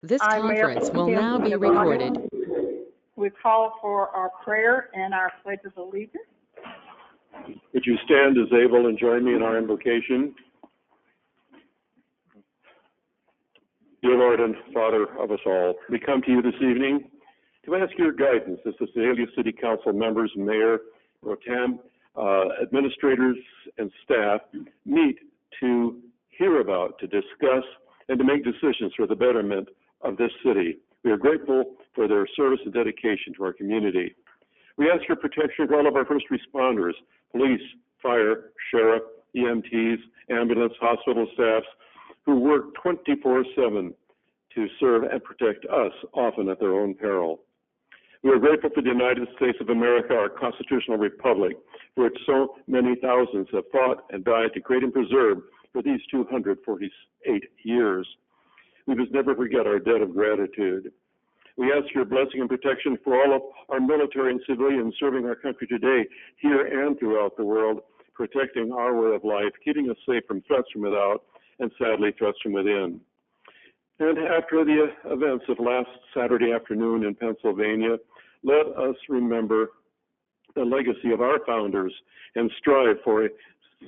This I'm Mayor conference Pro will Tem now be Tina recorded. Bonner. We call for our prayer and our pledge of allegiance. Would you stand as able and join me in our invocation? Dear Lord and Father of us all, we come to you this evening to ask your guidance as the Sedalia City Council members, Mayor Pro Tem, administrators, and staff meet to hear about, to discuss, and to make decisions for the betterment of this city. We are grateful for their service and dedication to our community. We ask your protection for all of our first responders, police, fire, sheriff, EMTs, ambulance, hospital staffs, who work 24/7 to serve and protect us, often at their own peril. We are grateful for the United States of America, our constitutional republic, for which so many thousands have fought and died to create and preserve for these 248 years. We must never forget our debt of gratitude. We ask your blessing and protection for all of our military and civilians serving our country today, here and throughout the world, protecting our way of life, keeping us safe from threats from without, and sadly, threats from within. And after the events of last Saturday afternoon in Pennsylvania, let us remember the legacy of our founders and strive for a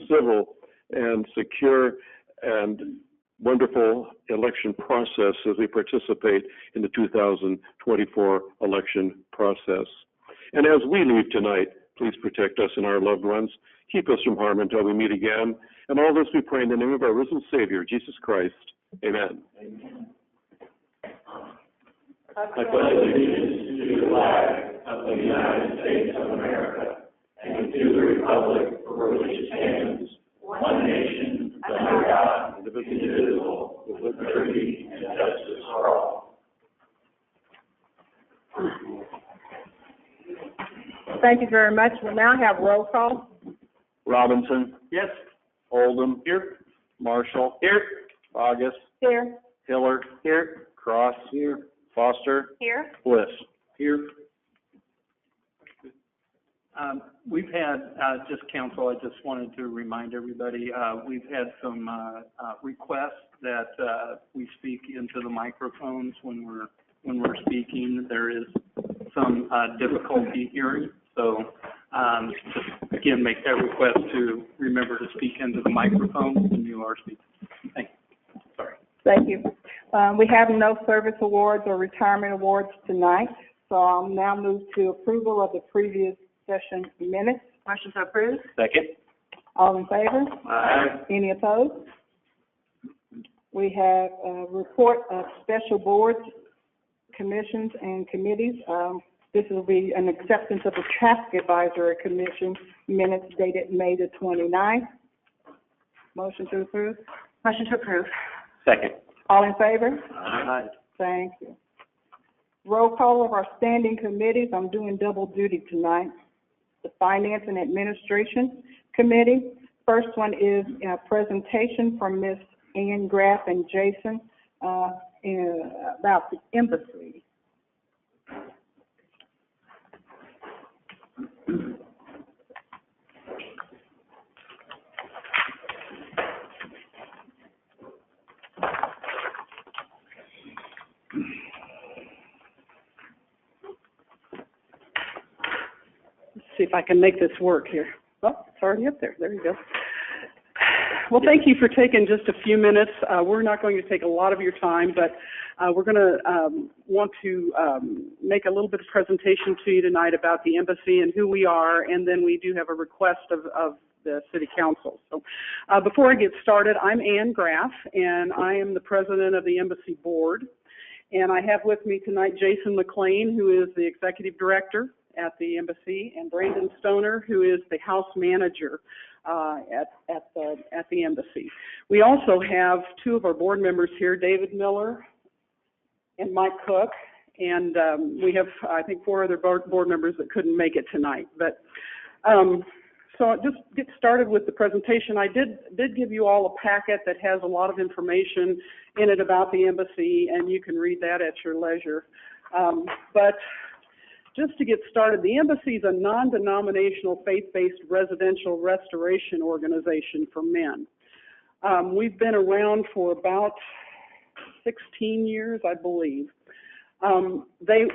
civil and secure and wonderful election process as we participate in the 2024 election process. And as we leave tonight, please protect us and our loved ones. Keep us from harm until we meet again. And all this we pray in the name of our risen Savior, Jesus Christ. Amen. Amen. I pledge allegiance to the flag of the United States of America and to the republic for which it stands, one nation, under God, indivisible, with liberty and justice for all. Thank you very much. We'll now have roll call. Robinson. Yes. Oldham. Here. Marshall. Here. August. Here. Hiller. Here. Cross. Here. Foster. Here. Bliss. Here. We've had, just council, I just wanted to remind everybody, we've had some requests that we speak into the microphones when we're speaking. There is some difficulty hearing, so just again make that request to remember to speak into the microphone when you are speaking. Thank you. Sorry. Thank you. We have no service awards or retirement awards tonight, so I'll now move to approval of the previous session minutes. Motion to approve. Second. All in favor? Aye. Any opposed? We have a report of special boards, commissions, and committees. This will be an acceptance of the Traffic Advisory Commission minutes dated May the 29th. Motion to approve. Motion to approve. Second. All in favor? Aye. Thank you. Roll call of our standing committees. I'm doing double duty tonight. The Finance and Administration Committee. First one is a presentation from Ms. Ann Graff and Jason about the embassy. See if I can make this work here. Oh, it's already up there. There you go. Well, thank you for taking just a few minutes. We're not going to take a lot of your time, but we're going to want to make a little bit of presentation to you tonight about the embassy and who we are, and then we do have a request of the City Council. So before I get started, I'm Ann Graff, and I am the president of the Embassy Board. And I have with me tonight Jason McLean, who is the executive director at the embassy, and Brandon Stoner, who is the house manager at the embassy. We also have two of our board members here, David Miller and Mike Cook, and we have, I think, four other board members that couldn't make it tonight. But so just get started with the presentation. I did give you all a packet that has a lot of information in it about the embassy, and you can read that at your leisure. But just to get started, the embassy is a non-denominational, faith-based residential restoration organization for men. We've been around for about 16 years, I believe.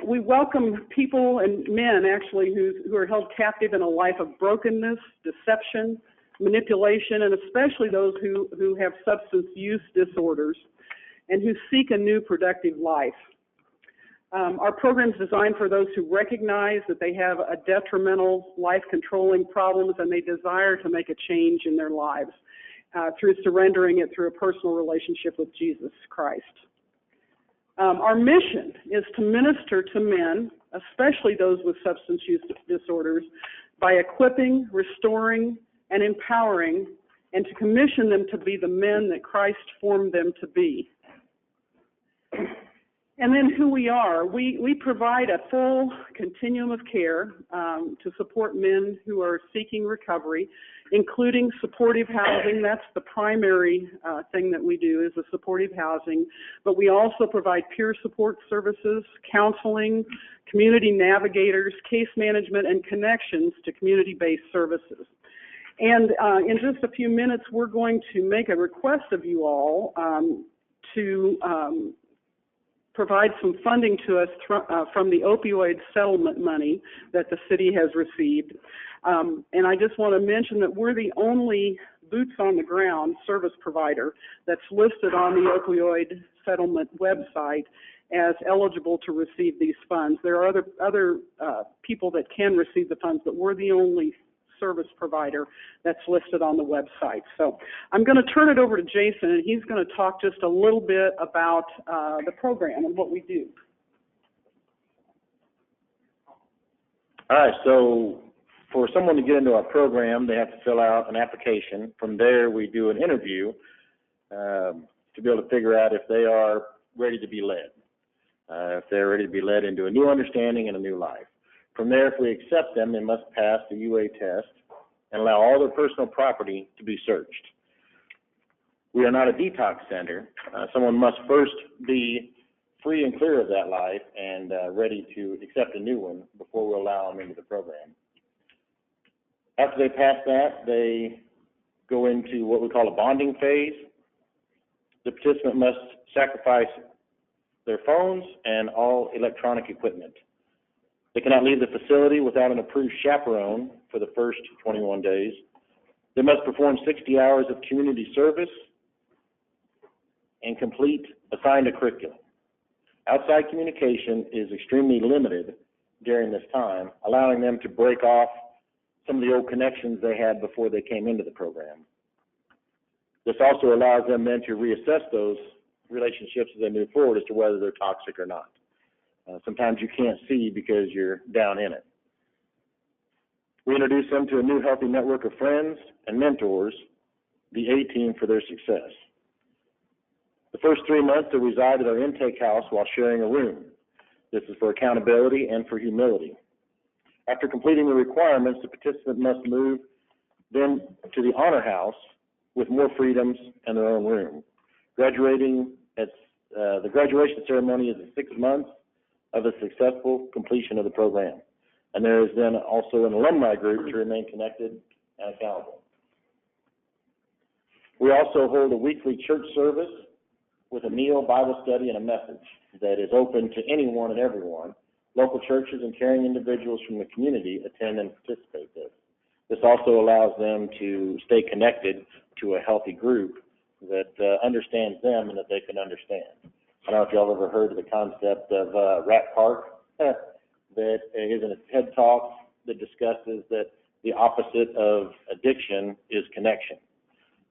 We welcome people and men actually who are held captive in a life of brokenness, deception, manipulation, and especially those who have substance use disorders and who seek a new productive life. Our program is designed for those who recognize that they have a detrimental life-controlling problems and they desire to make a change in their lives through surrendering it through a personal relationship with Jesus Christ. Our mission is to minister to men, especially those with substance use disorders, by equipping, restoring, and empowering, and to commission them to be the men that Christ formed them to be. And then who we are, we provide a full continuum of care to support men who are seeking recovery, including supportive housing. That's the primary thing that we do is the supportive housing. But we also provide peer support services, counseling, community navigators, case management, and connections to community-based services. And in just a few minutes, we're going to make a request of you all to provide some funding to us from the opioid settlement money that the city has received. And I just want to mention that we're the only boots on the ground service provider that's listed on the opioid settlement website as eligible to receive these funds. There are other people that can receive the funds, but we're the only service provider that's listed on the website. So I'm going to turn it over to Jason, and he's going to talk just a little bit about the program and what we do. All right, so for someone to get into our program, they have to fill out an application. From there, we do an interview to be able to figure out if they are ready to be led, if they're ready to be led into a new understanding and a new life. From there, if we accept them, they must pass the UA test and allow all their personal property to be searched. We are not a detox center. Someone must first be free and clear of that life and ready to accept a new one before we allow them into the program. After they pass that, they go into what we call a bonding phase. The participant must sacrifice their phones and all electronic equipment. They cannot leave the facility without an approved chaperone for the first 21 days. They must perform 60 hours of community service and complete assigned a curriculum. Outside communication is extremely limited during this time, allowing them to break off some of the old connections they had before they came into the program. This also allows them then to reassess those relationships as they move forward as to whether they're toxic or not. Sometimes you can't see because you're down in it. We introduce them to a new healthy network of friends and mentors, the A-team for their success. The first 3 months they reside at our intake house while sharing a room. This is for accountability and for humility. After completing the requirements, the participant must move then to the honor house with more freedoms and their own room. The graduation ceremony is in 6 months of a successful completion of the program. And there is then also an alumni group to remain connected and accountable. We also hold a weekly church service with a meal, Bible study, and a message that is open to anyone and everyone. Local churches and caring individuals from the community attend and participate in this. This also allows them to stay connected to a healthy group that understands them and that they can understand. I don't know if y'all ever heard of the concept of Rat Park. That is a TED Talk that discusses that the opposite of addiction is connection.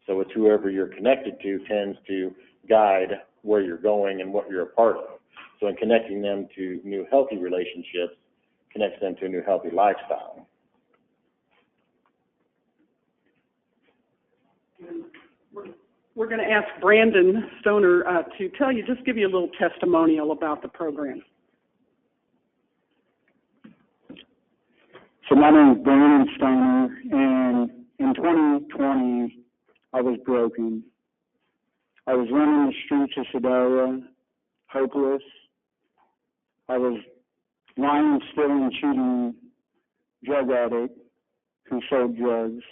So it's whoever you're connected to tends to guide where you're going and what you're a part of. So in connecting them to new healthy relationships, connects them to a new healthy lifestyle. We're going to ask Brandon Stoner to give you a little testimonial about the program. So my name is Brandon Stoner, and in 2020, I was broken. I was running the streets of Sedalia, hopeless. I was lying, stealing, cheating drug addict who sold drugs.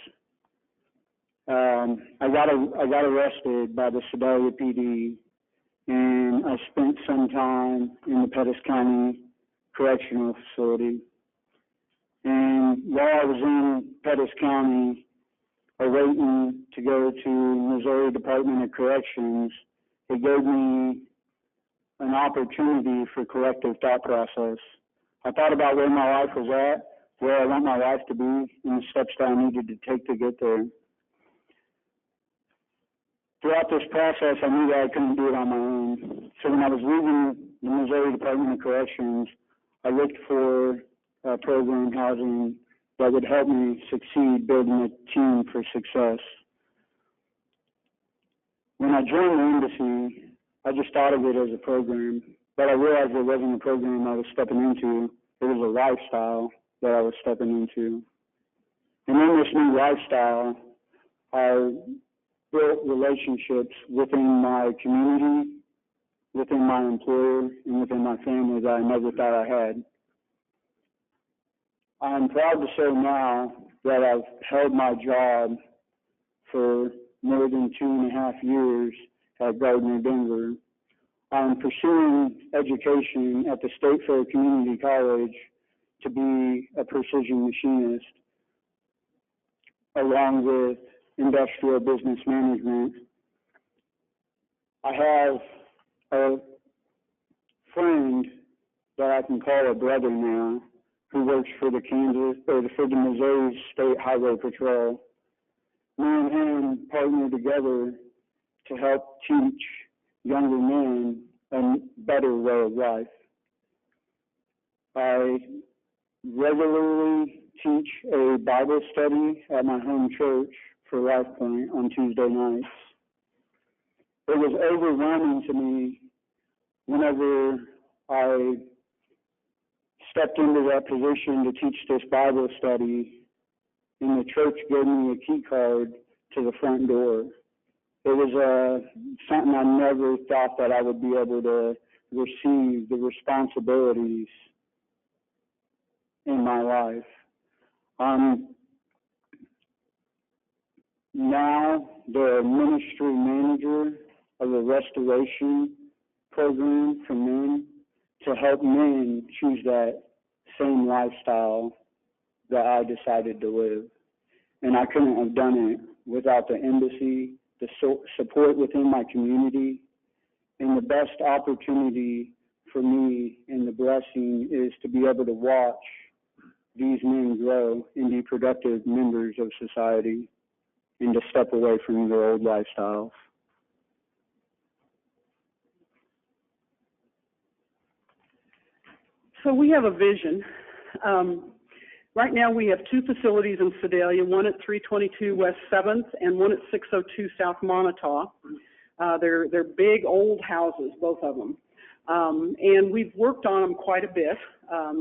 I got arrested by the Sedalia PD and I spent some time in the Pettis County Correctional Facility. And while I was in Pettis County, awaiting to go to Missouri Department of Corrections, it gave me an opportunity for collective thought process. I thought about where my life was at, where I want my life to be, and the steps that I needed to take to get there. Throughout this process, I knew that I couldn't do it on my own. So when I was leaving the Missouri Department of Corrections, I looked for program housing that would help me succeed building a team for success. When I joined the embassy, I just thought of it as a program, but I realized it wasn't a program I was stepping into. It was a lifestyle that I was stepping into. And in this new lifestyle, I built relationships within my community, within my employer, and within my family that I never thought I had. I'm proud to say now that I've held my job for more than 2.5 years at Gardner Denver. I'm pursuing education at the State Fair Community College to be a precision machinist, along with industrial business management. I have a friend that I can call a brother now, who works for the Missouri State Highway Patrol. Me and him partner together to help teach younger men a better way of life. I regularly teach a Bible study at my home church for Life Point on Tuesday nights. It was overwhelming to me whenever I stepped into that position to teach this Bible study, and the church gave me a key card to the front door. It was something I never thought that I would be able to receive, the responsibilities in my life. Now the ministry manager of a restoration program for men to help men choose that same lifestyle that I decided to live. And I couldn't have done it without the embassy, the support within my community, and the best opportunity for me and the blessing is to be able to watch these men grow and be productive members of society and to step away from their old lifestyles. So we have a vision. Right now we have 2 facilities in Sedalia, one at 322 West 7th and one at 602 South Montauk. They're big old houses, both of them. And we've worked on them quite a bit.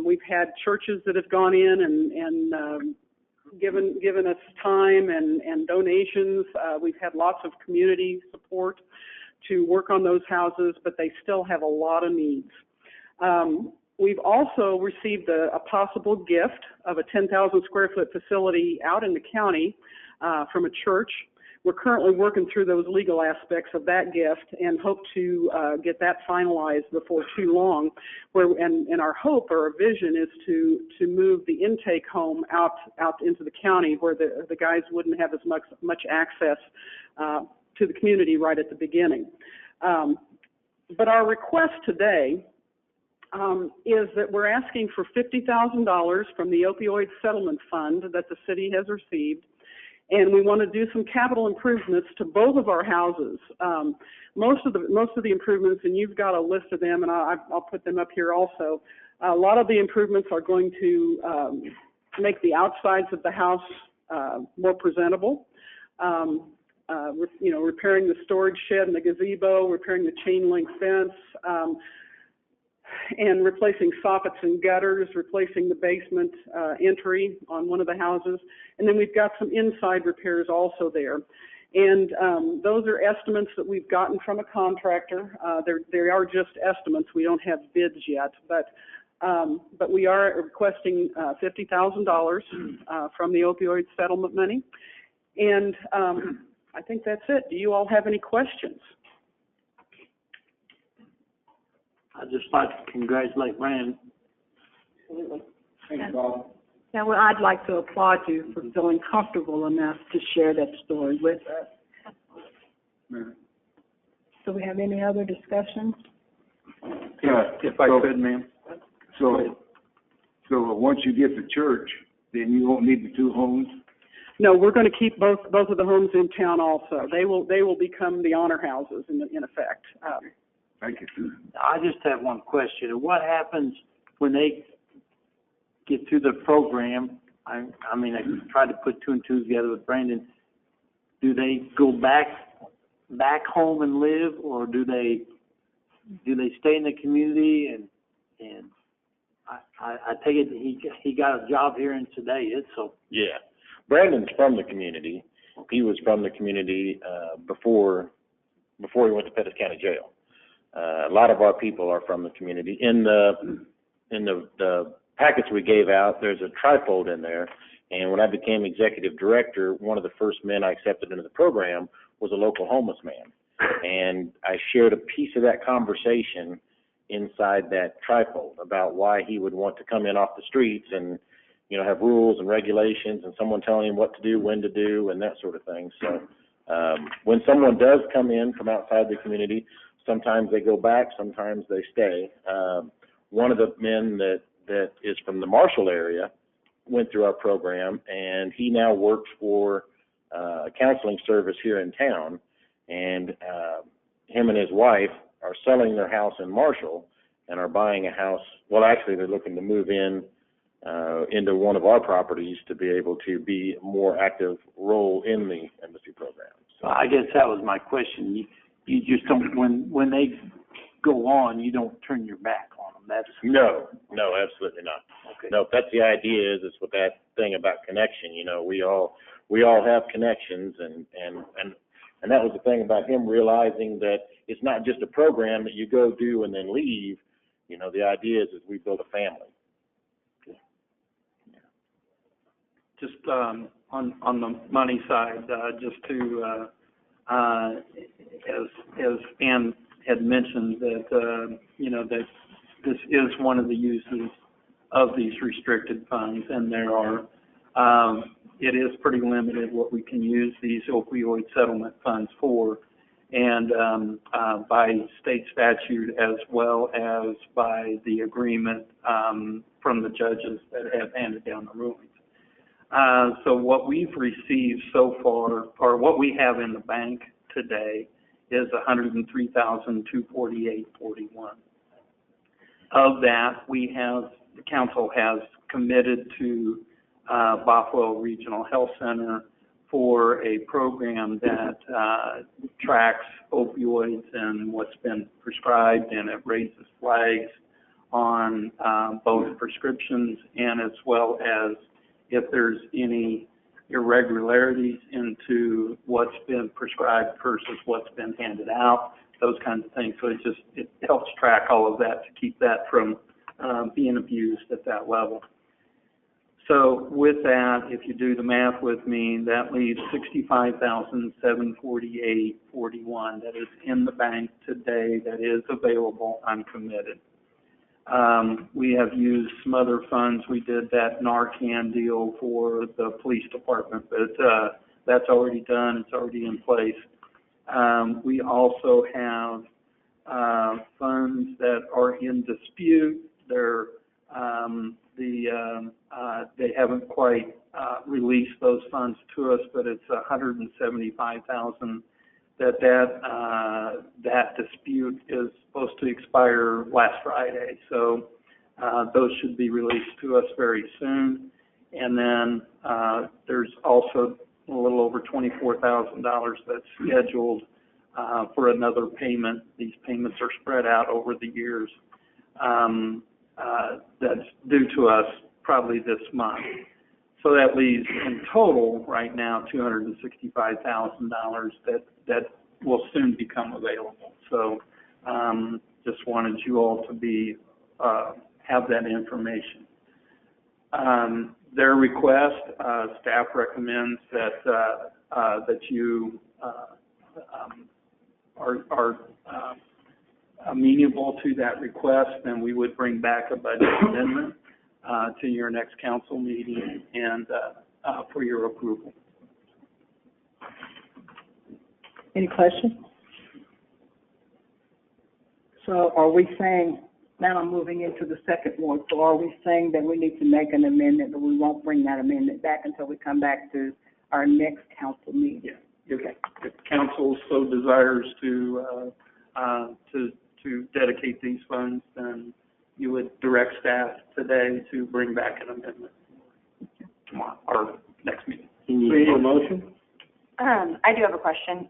We've had churches that have gone in and given us time and donations. We've had lots of community support to work on those houses, but they still have a lot of needs. We've also received a possible gift of a 10,000 square foot facility out in the county from a church. We're currently working through those legal aspects of that gift and hope to get that finalized before too long. And our hope or our vision is to move the intake home out into the county where the guys wouldn't have as much access to the community right at the beginning. But our request today is that we're asking for $50,000 from the opioid settlement fund that the city has received, and we want to do some capital improvements to both of our houses. Most of the improvements, and you've got a list of them, and I'll put them up here also. A lot of the improvements are going to make the outsides of the house more presentable. Repairing the storage shed and the gazebo, repairing the chain link fence, and replacing soffits and gutters, replacing the basement entry on one of the houses. And then we've got some inside repairs also there. And those are estimates that we've gotten from a contractor. They are just estimates. We don't have bids yet, but we are requesting $50,000 from the opioid settlement money. And I think that's it. Do you all have any questions? I'd just like to congratulate Brandon. Absolutely. Yeah, well, I'd like to applaud you for feeling comfortable enough to share that story with us. Do we have any other discussions? Yeah, If I could, ma'am. so once you get to church, then you won't need the two homes? No, we're going to keep both of the homes in town also. They will become the honor houses in effect. Thank you. I just have one question. What happens when they get through the program? I mean, I tried to put two and two together with Brandon. Do they go back home and live, or do they stay in the community? And I take it he got a job here in Sedalia, so. Yeah. Brandon's from the community. He was from the community before he went to Pettis County Jail. A lot of our people are from the community. In the packets we gave out, there's a trifold in there. And when I became executive director, one of the first men I accepted into the program was a local homeless man. And I shared a piece of that conversation inside that trifold about why he would want to come in off the streets and, have rules and regulations and someone telling him what to do, when to do, and that sort of thing. So when someone does come in from outside the community, sometimes they go back, sometimes they stay. One of the men that is from the Marshall area went through our program, and he now works for a counseling service here in town. And him and his wife are selling their house in Marshall and are buying a house. Well, actually, they're looking to move into one of our properties to be able to be a more active role in the embassy program. So I guess that was my question. You just don't, when they go on, you don't turn your back on them. That's No, absolutely not. okay. No, that's the idea is with that thing about connection. We all have connections, and that was the thing about him realizing that it's not just a program that you go do and then leave. The idea is we build a family. Just on the money side, just to as Ann had mentioned that that this is one of the uses of these restricted funds, and there are it is pretty limited what we can use these opioid settlement funds for, and by state statute as well as by the agreement from the judges that have handed down the rulings. So what we've received so far, or what we have in the bank today, is $103,248.41. Of that, the council has committed to Bothwell Regional Health Center for a program that tracks opioids and what's been prescribed, and it raises flags on both prescriptions and as well as if there's any irregularities into what's been prescribed versus what's been handed out, those kinds of things. So it helps track all of that to keep that from being abused at that level. So with that, if you do the math with me, that leaves $65,748.41 that is in the bank today that is available uncommitted. We have used some other funds. We did that Narcan deal for the police department, but that's already done. It's already in place. We also have funds that are in dispute. They haven't quite released those funds to us, but it's $175,000. That dispute is supposed to expire last Friday, so those should be released to us very soon. And then there's also a little over $24,000 that's scheduled for another payment. These payments are spread out over the years. That's due to us probably this month. So that leaves in total right now $265,000 that will soon become available. So just wanted you all to have that information. Their request, staff recommends that you are amenable to that request, then we would bring back a budget amendment, to your next council meeting and, for your approval. Any questions? So are we saying, now I'm moving into the second one, so are we saying that we need to make an amendment, but we won't bring that amendment back until we come back to our next council meeting? Yeah. If council so desires to dedicate these funds, then you would direct staff today to bring back an amendment tomorrow, or next meeting. We need a motion? I do have a question.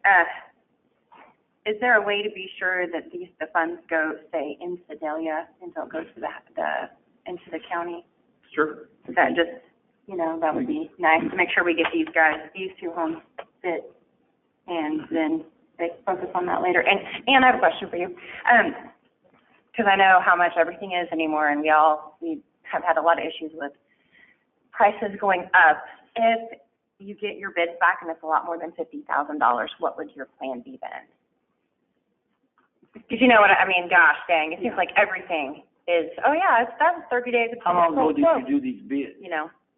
Is there a way to be sure that the funds go, say, in Sedalia and don't go to into the county? Sure. That just, that would be nice to make sure we get these two homes fit, and then they focus on that later. And I have a question for you, because I know how much everything is anymore, and we have had a lot of issues with prices going up. If you get your bids back and it's a lot more than $50,000, what would your plan be then? Because you know what I mean, gosh dang, it seems like everything is, it's done, 30 days. How long ago did you do these bids?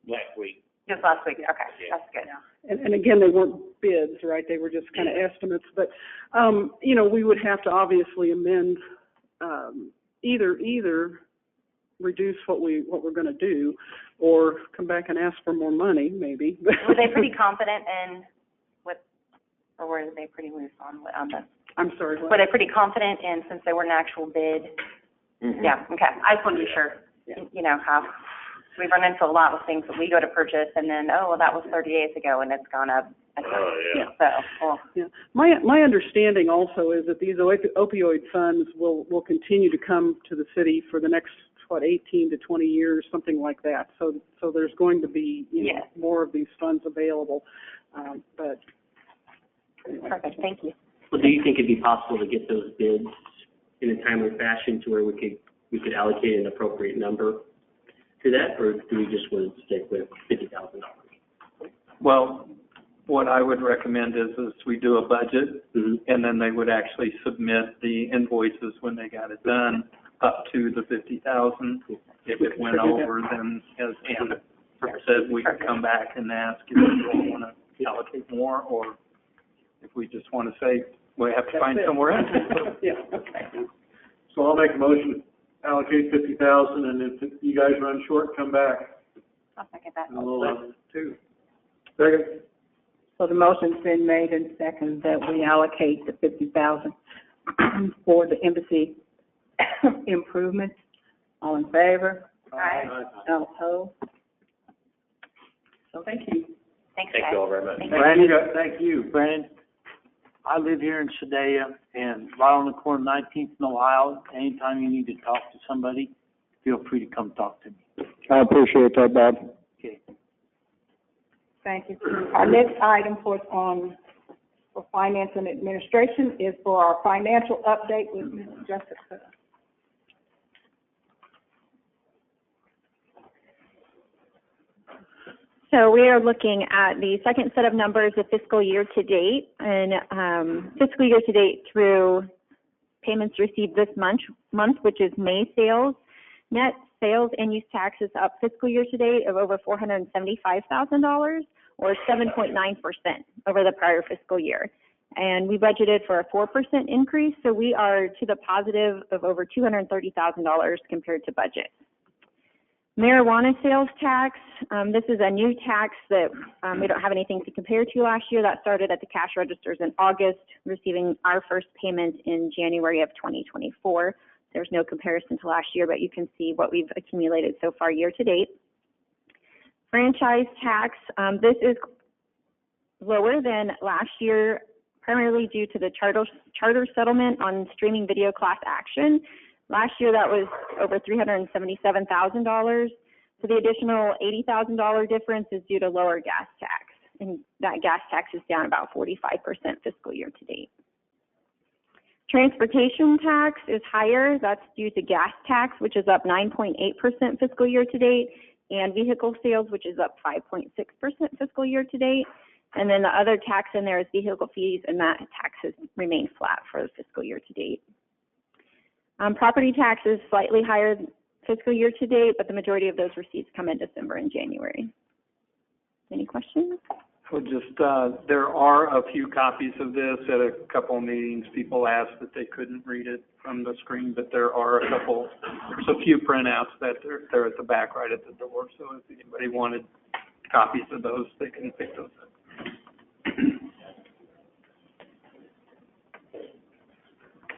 Last week. Just last week, okay, that's good. And again, they weren't bids, right? They were just kind of estimates, but, we would have to obviously amend, either reduce what we're gonna do, or come back and ask for more money, maybe. Were they pretty confident in or were they pretty loose on the? I'm sorry, what? Were they pretty confident in, since they were an actual bid? Mhm. Yeah, okay, I just want to be sure, how we run into a lot of things that we go to purchase, and then, that was 30 days ago, and it's gone up. Yeah. My understanding also is that these opioid funds will continue to come to the city for the next, 18 to 20 years, something like that. So there's going to be, more of these funds available, but. Anyway. Perfect, thank you. Well, do you think it'd be possible to get those bids in a timely fashion to where we could allocate an appropriate number to that, or do we just want to stick with $50,000? Well, what I would recommend is we do a budget, Mm-hmm. and then they would actually submit the invoices when they got it done up to the $50,000. If it went over, then as Anna said, we could come back and ask if we want to allocate more, or if we just want to say we have to find somewhere else. Yeah, okay. So I'll make a motion, allocate 50,000, and if you guys run short, come back. I'll second that. And we'll, Second. So the motion's been made and seconded that we allocate the 50,000 for the embassy improvements. All in favor? Aye. All opposed? So thank you. Thanks, Thank guys. you all very much. Thank you. Brandon, thank you. Brandon, I live here in Sedalia, and right on the corner of 19th and Ohio. Anytime you need to talk to somebody, feel free to come talk to me. I appreciate that, Bob. Okay. Thank you. Our next item for finance and administration is for our financial update with Ms. Jessica. So we are looking at the second set of numbers of fiscal year to date, and fiscal year to date through payments received this month, which is May sales. Net sales and use tax is up fiscal year to date of over $475,000, or 7.9% over the prior fiscal year. And we budgeted for a 4% increase, so we are to the positive of over $230,000 compared to budget. Marijuana sales tax, this is a new tax that we don't have anything to compare to last year. That started at the cash registers in August, receiving our first payment in January of 2024. There's no comparison to last year, but you can see what we've accumulated so far year to date. Franchise tax, this is lower than last year, primarily due to the charter settlement on streaming video class action. Last year, that was over $377,000. So the additional $80,000 difference is due to lower gas tax, and that gas tax is down about 45% fiscal year to date. Transportation tax is higher. That's due to gas tax, which is up 9.8% fiscal year to date, and vehicle sales, which is up 5.6% fiscal year to date. And then the other tax in there is vehicle fees, and that tax has remained flat for the fiscal year to date. Property tax is slightly higher fiscal year to date, but the majority of those receipts come in December and January. Any questions? So just, there are a few copies of this. At a couple of meetings, people asked that they couldn't read it from the screen, but there are there's a few printouts that they're at the back right at the door. So if anybody wanted copies of those, they can pick those up.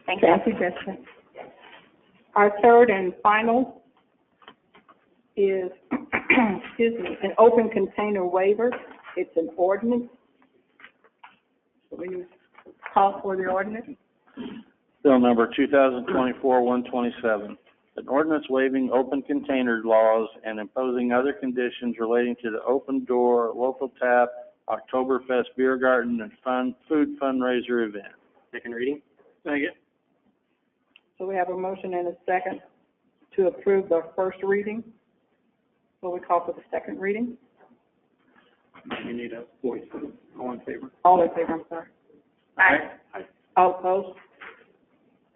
Thank you. Thank you, Jessica. Our third and final is, excuse me, an open container waiver. It's an ordinance. So we need to call for the ordinance. Bill number 2024-127, an ordinance waiving open container laws and imposing other conditions relating to the Open Door Local Tap Oktoberfest Beer Garden and Food Fundraiser event. Second reading? Second. So we have a motion and a second to approve the first reading. Will we call for the second reading? You need a voice. All in favor? All in favor, I'm sorry. Aye. All opposed?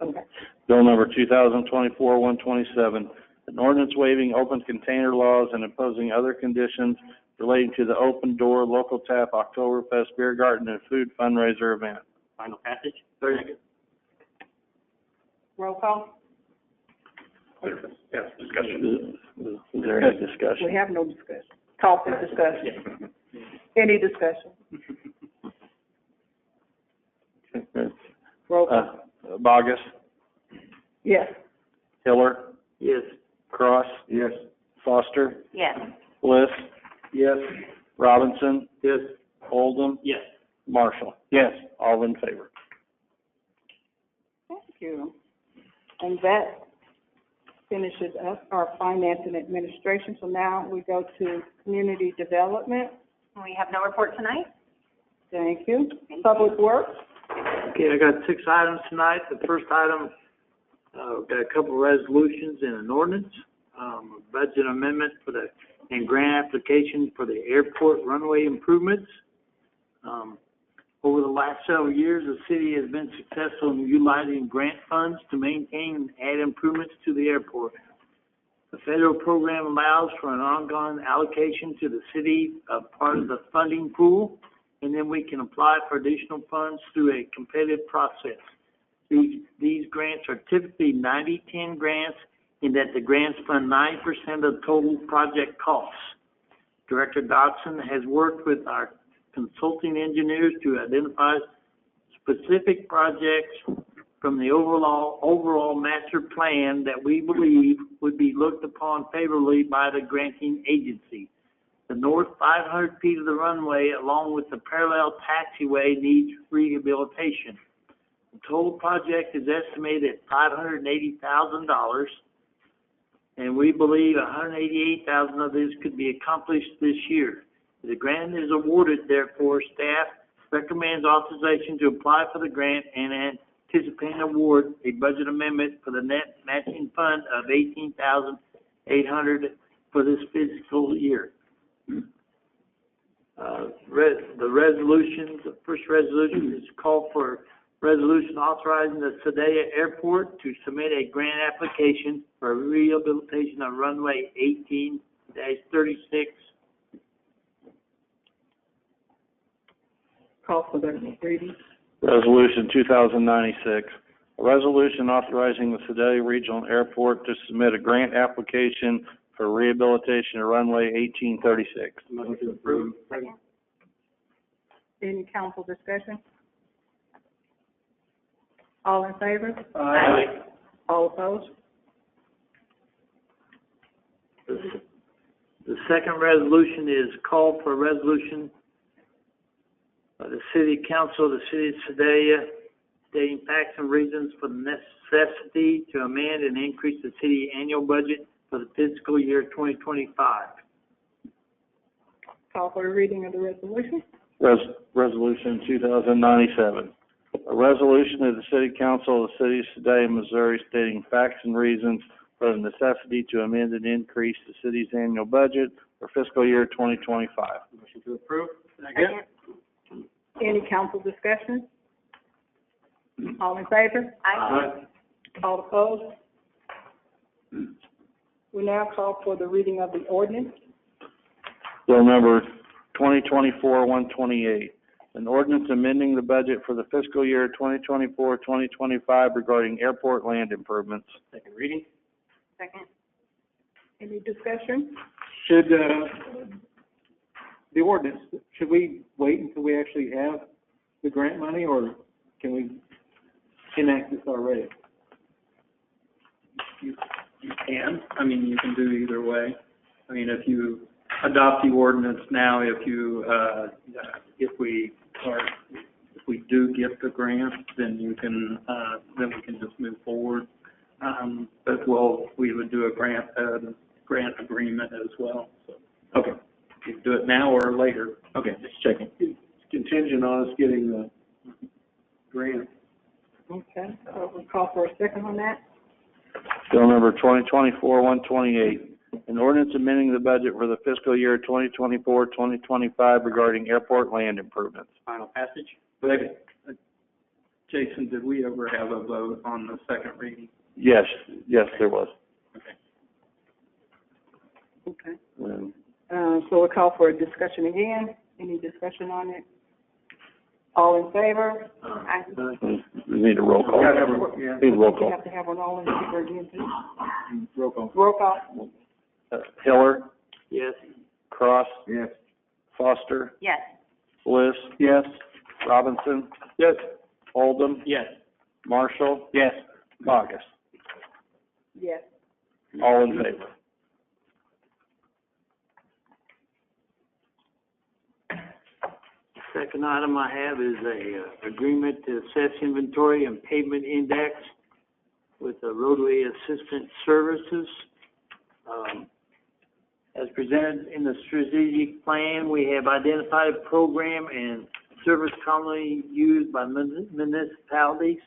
Okay. Bill number 2024-127, an ordinance waiving open container laws and imposing other conditions relating to the Open Door Local Tap Oktoberfest Beer Garden and Food Fundraiser event. Final passage? Second. Roll call? Yes, discussion. Is there any discussion? We have no discussion. Call for discussion. Any discussion? Roll call. Bogus, Yes. Hiller, Yes. Cross, Yes. Yes. Foster, Bliss, Yes. Robinson, Yes. Oldham, Yes. Marshall. Yes. All in favor. Thank you. And that finishes up our finance and administration. So now we go to community development. We have no report tonight. Thank you. Public works. Okay, I got 6 items tonight. The first item, got a couple of resolutions and an ordinance, a budget amendment and grant application for the airport runway improvements. Over the last several years, the city has been successful in utilizing grant funds to maintain and add improvements to the airport. The federal program allows for an ongoing allocation to the city of part of the funding pool, and then we can apply for additional funds through a competitive process. These grants are typically 90-10 grants in that the grants fund 9% of total project costs. Director Dodson has worked with our consulting engineers to identify specific projects from the overall master plan that we believe would be looked upon favorably by the granting agency. The north 500 feet of the runway, along with the parallel taxiway, needs rehabilitation. The total project is estimated at $580,000, and we believe $188,000 of this could be accomplished this year. If the grant is awarded, therefore, staff recommends authorization to apply for the grant and anticipate award a budget amendment for the net matching fund of $18,800 for this fiscal year. The first resolution is called for resolution authorizing the Sadaya Airport to submit a grant application for rehabilitation of runway 18-36. Call for the reading. Resolution 2096, a resolution authorizing the Sedalia Regional Airport to submit a grant application for rehabilitation of runway 1836. Motion to approve. Any council discussion? All in favor? Aye. All opposed? The second resolution is called for a resolution by the City Council of the City of Sedalia stating facts and reasons for the necessity to amend and increase the city annual budget for the fiscal year 2025. Call for the reading of the resolution. Resolution 2097, a resolution of the City Council of the City of Sedalia, Missouri, stating facts and reasons for the necessity to amend and increase the city's annual budget for fiscal year 2025. Motion to approve. Second. Any council discussion? All in favor? Aye. All opposed? We now call for the reading of the ordinance. Bill number 2024-128, an ordinance amending the budget for the fiscal year 2024-2025 regarding airport land improvements. Second reading? Second. Any discussion? Should, the ordinance, should we wait until we actually have the grant money, or can we enact this already? You can, I mean, you can do either way. I mean, if you adopt the ordinance now, if we do get the grant, then you can, then we can just move forward. But we would do a grant agreement as well, so. Okay. You can do it now or later. Okay, just checking. It's contingent on us getting the grant. Okay, so we'll call for a second on that. Bill number 2024-128, an ordinance amending the budget for the fiscal year 2024-2025 regarding airport land improvements. Final passage? Second. Jason, did we ever have a vote on the second reading? Yes, there was. Okay. Um, So we'll call for a discussion again. Any discussion on it? All in favor? Aye. We need a roll call. Need a roll We call. have to have one all in favor again, too. Roll call. Roll call. Hiller, Yes. Cross, Yes. Foster, Yes. Bliss, Yes. Robinson, Yes. Oldham, Yes. Marshall, Yes. Bogus. Yes. All in favor. Second item I have is a agreement to assess inventory and pavement index with the roadway assistance services. As presented in the strategic plan, we have identified a program and service commonly used by municipalities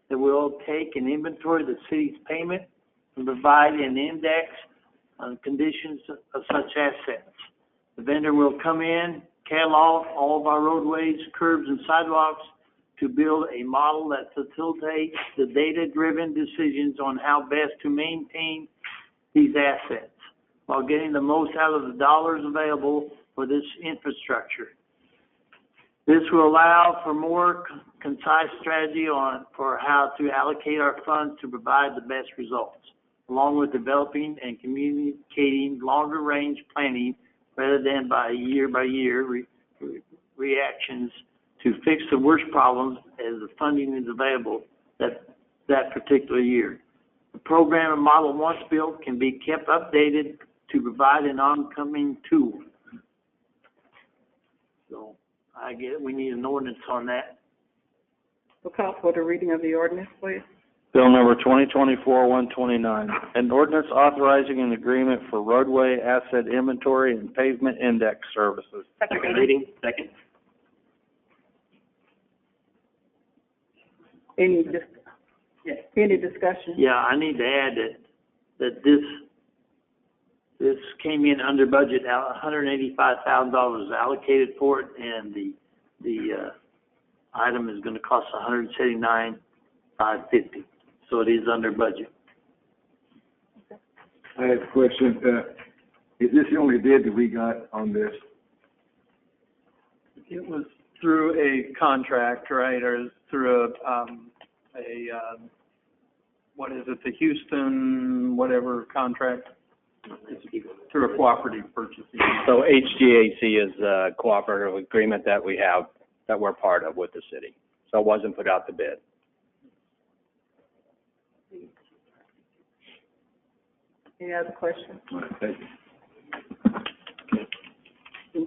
that will take and inventory the city's payment and provide an index on conditions of such assets. The vendor will come in, catalog all of our roadways, curbs, and sidewalks to build a model that facilitates the data-driven decisions on how best to maintain these assets while getting the most out of the dollars available for this infrastructure. This will allow for more concise strategy for how to allocate our funds to provide the best results, along with developing and communicating longer-range planning rather than by year reactions to fix the worst problems as the funding is available that particular year. The program and model, once built, can be kept updated to provide an oncoming tool. So I get we need an ordinance on that. We'll call for the reading of the ordinance, please. Bill number 2024-129, an ordinance authorizing an agreement for roadway asset inventory and pavement index services. Second Second reading. reading? Second? Any discussion? Yeah, I need to add that this came in under budget, $185,000 allocated for it, and the item is going to cost $179,550. So it is under budget. I have a question. Is this the only bid that we got on this? It was through a contract, right, or through what is it, the Houston, whatever contract? Through a cooperative purchasing. So HGAC is a cooperative agreement that we have, that we're part of with the city. So it wasn't put out to bid. Any other questions? All right, thank you.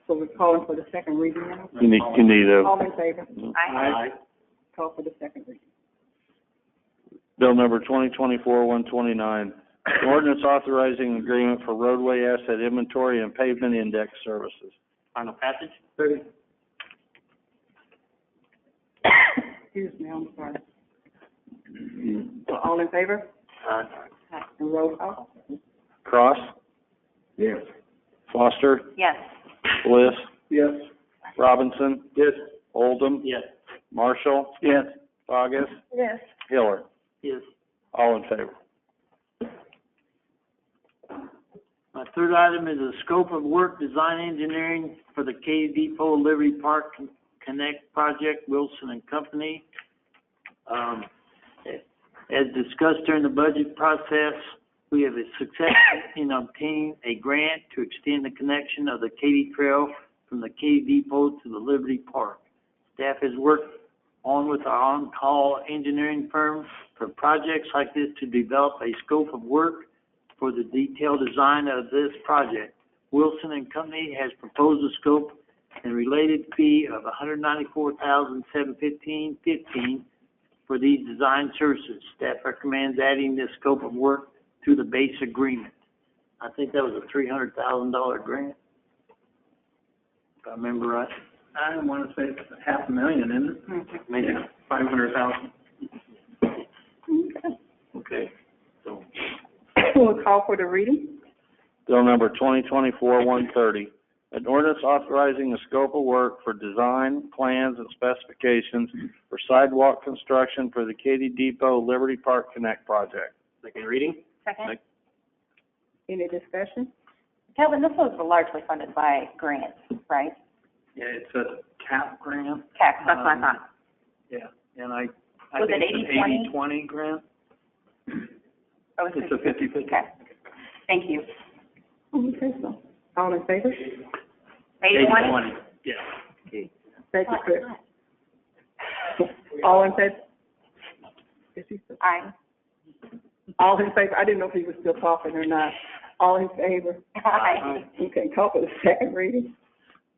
So we're calling for the second reading now? You need a, All in favor? Aye. Call for the second reading. bill number 2024-129, an ordinance authorizing agreement for roadway asset inventory and pavement index services. Final passage? Excuse me, I'm sorry. So all in favor? And roll call? Cross, Yes. Foster, Yes. Bliss, Yes. Robinson, Yes. Oldham, Yes. Marshall, Yes. Bogus, Yes. Hiller. Yes. All in favor? My third item is a scope of work, design engineering for the Katy Depot Liberty Park Connect project, Wilson and Company. As discussed during the budget process, we have a success in obtaining a grant to extend the connection of the Katy Trail from the Katy Depot to the Liberty Park. Staff has worked on with our on-call engineering firm for projects like this to develop a scope of work for the detailed design of this project. Wilson and Company has proposed a scope and related fee of $194,715.15 for these design services. Staff recommends adding this scope of work to the base agreement. I think that was a $300,000 grant, if I remember right. I want to say it's $500,000, isn't it? Maybe 500,000. Okay. So, We'll call for the reading. Bill number 2024-130, an ordinance authorizing a scope of work for design, plans, and specifications for sidewalk construction for the Katy Depot Liberty Park Connect project. Second reading? Second. Any discussion? Kelvin, this was largely funded by grants, right? Yeah, it's a CAP grant. Tax, that's what I thought. Yeah, and I Was think it it's an 80-20 grant. Oh, It's a 50-50. Okay. Thank you. Okay, so, all in favor? 80-20? Yeah. Thank you, Chris. All in favor? Aye. All in favor? I didn't know if he was still talking or not. All in favor? Aye. Okay, call for the second reading.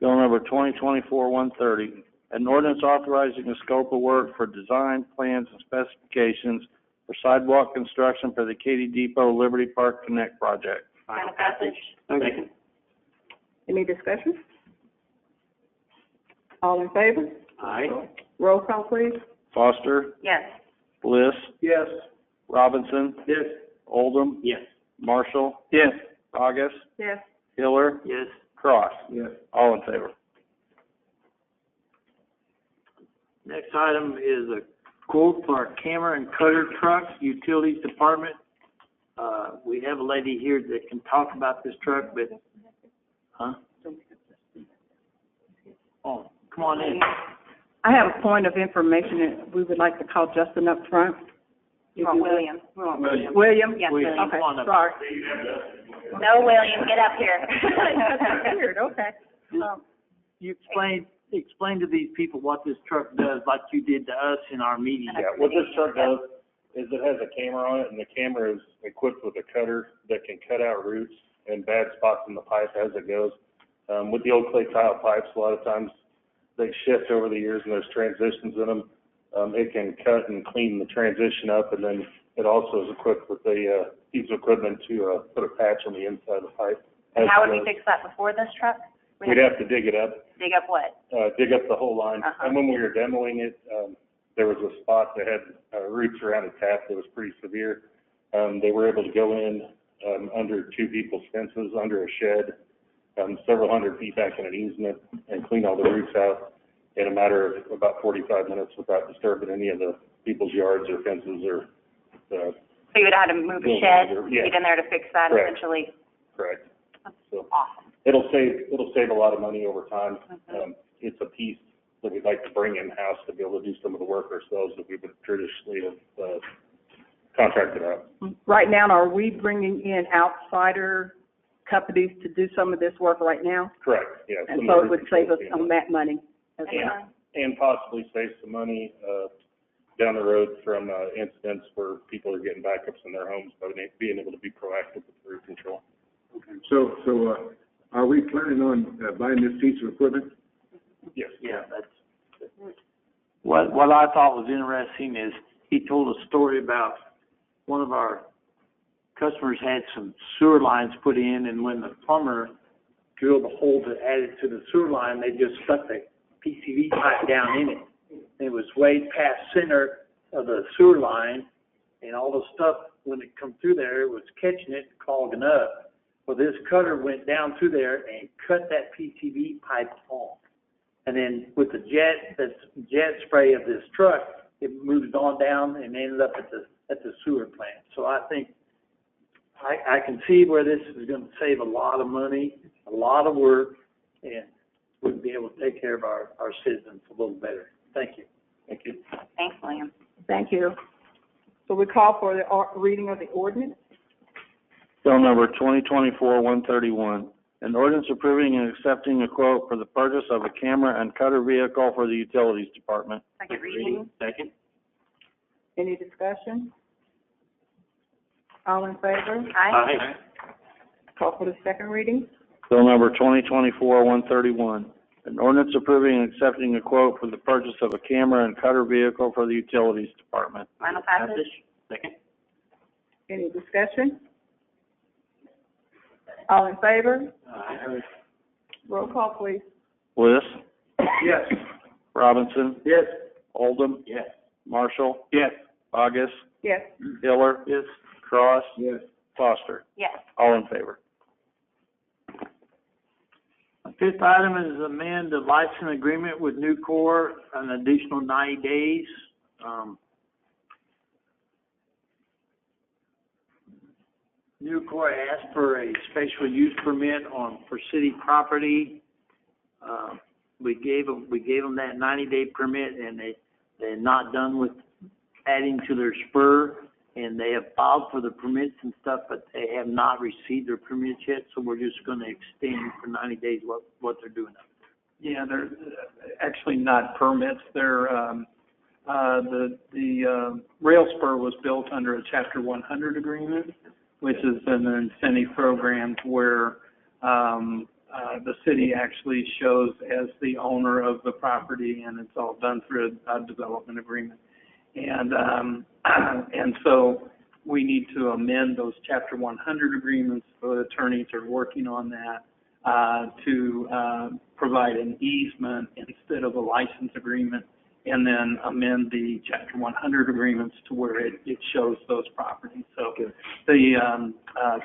Bill number 2024-130, an ordinance authorizing a scope of work for design, plans, and specifications for sidewalk construction for the Katy Depot Liberty Park Connect project. Final passage. second. Any discussion? All in favor? Aye. Roll call, please. Foster, Yes. Bliss, Yes. Robinson, Yes. Oldham, Yes. Marshall, Yes. August, Yes. Hiller, Yes. Cross. Yes. All in favor? Next item is a quote for our camera and cutter truck, Utilities Department. We have a lady here that can talk about this truck, but, huh? Oh, come on in. I have a point of information that we would like to call Justin up front. You want William? William. William? Yes, William, William. Okay, come on up. sorry. No, William, get up here. That's weird, okay. You explain to these people what this truck does, like you did to us in our meeting. Yeah, what this truck does is it has a camera on it, and the camera is equipped with a cutter that can cut out roots and bad spots in the pipe as it goes. With the old clay tile pipes, a lot of times they shift over the years and there's transitions in them. It can cut and clean the transition up, and then it also is equipped with a piece of equipment to put a patch on the inside of the pipe. And how would we fix that before this truck? We'd have to dig it up. Dig up what? Dig up the whole line. Uh-huh. And when we were demoing it, there was a spot that had roots around a tap that was pretty severe. They were able to go in under two people's fences, under a shed, several hundred feet back in an easement, and clean all the roots out in a matter of about 45 minutes without disturbing any of the people's yards or fences or So you would have to move a buildings shed, or- yeah. get in there to fix that Correct. eventually? Correct. So Awesome. it'll save a lot of money over time. It's a piece that we'd like to bring in-house to be able to do some of the work ourselves that we would traditionally have contracted out. Right now, are we bringing in outsider companies to do some of this work right now? Correct, yeah. And some so of it the would save us controls on that money as well. and possibly save some money down the road from incidents where people are getting backups in their homes by being able to be proactive with root control. So, are we planning on buying this piece of equipment? Yes. Yeah, that's, what I thought was interesting is he told a story about one of our customers had some sewer lines put in, and when the plumber drilled a hole to add it to the sewer line, they just stuck the PCV pipe down in it. It was way past center of the sewer line, and all the stuff, when it come through there, it was catching it, clogging up. Well, this cutter went down through there and cut that PCV pipe off. And then with the jet spray of this truck, it moved on down and ended up at at the sewer plant. So I think, I can see where this is gonna save a lot of money, a lot of work, and we'll be able to take care of our citizens a little better. Thank you. Thank you. Thanks, William. Thank you. So we call for the reading of the ordinance. Bill number 2024-131, an ordinance approving and accepting a quote for the purchase of a camera and cutter vehicle for the Utilities Department. Second reading. Second? Any discussion? All in favor? Aye. Call for the second reading. Bill number 2024-131, an ordinance approving and accepting a quote for the purchase of a camera and cutter vehicle for the Utilities Department. Final passage. Second? Any discussion? All in favor? Roll call, please. Bliss, Yes. Robinson, Yes. Oldham, Yes. Marshall, Yes. August, Yes. Hiller. Yes. Cross, Yes. Foster. Yes. All in favor. Fifth item is amend the license agreement with Nucor an additional 90 days. Nucor asked for a special use permit for city property. We gave them that 90-day permit, and they're not done with adding to their spur, and they have filed for the permits and stuff, but they have not received their permits yet, so we're just gonna extend for 90 days what they're doing up there. Yeah, they're actually not permits. They're, the rail spur was built under a Chapter 100 agreement, which is an incentive program where, the city actually shows as the owner of the property, and it's all done through a development agreement. And so we need to amend those Chapter 100 agreements. The attorneys are working on that, to provide an easement instead of a license agreement, and then amend the Chapter 100 agreements to where it shows those properties. So the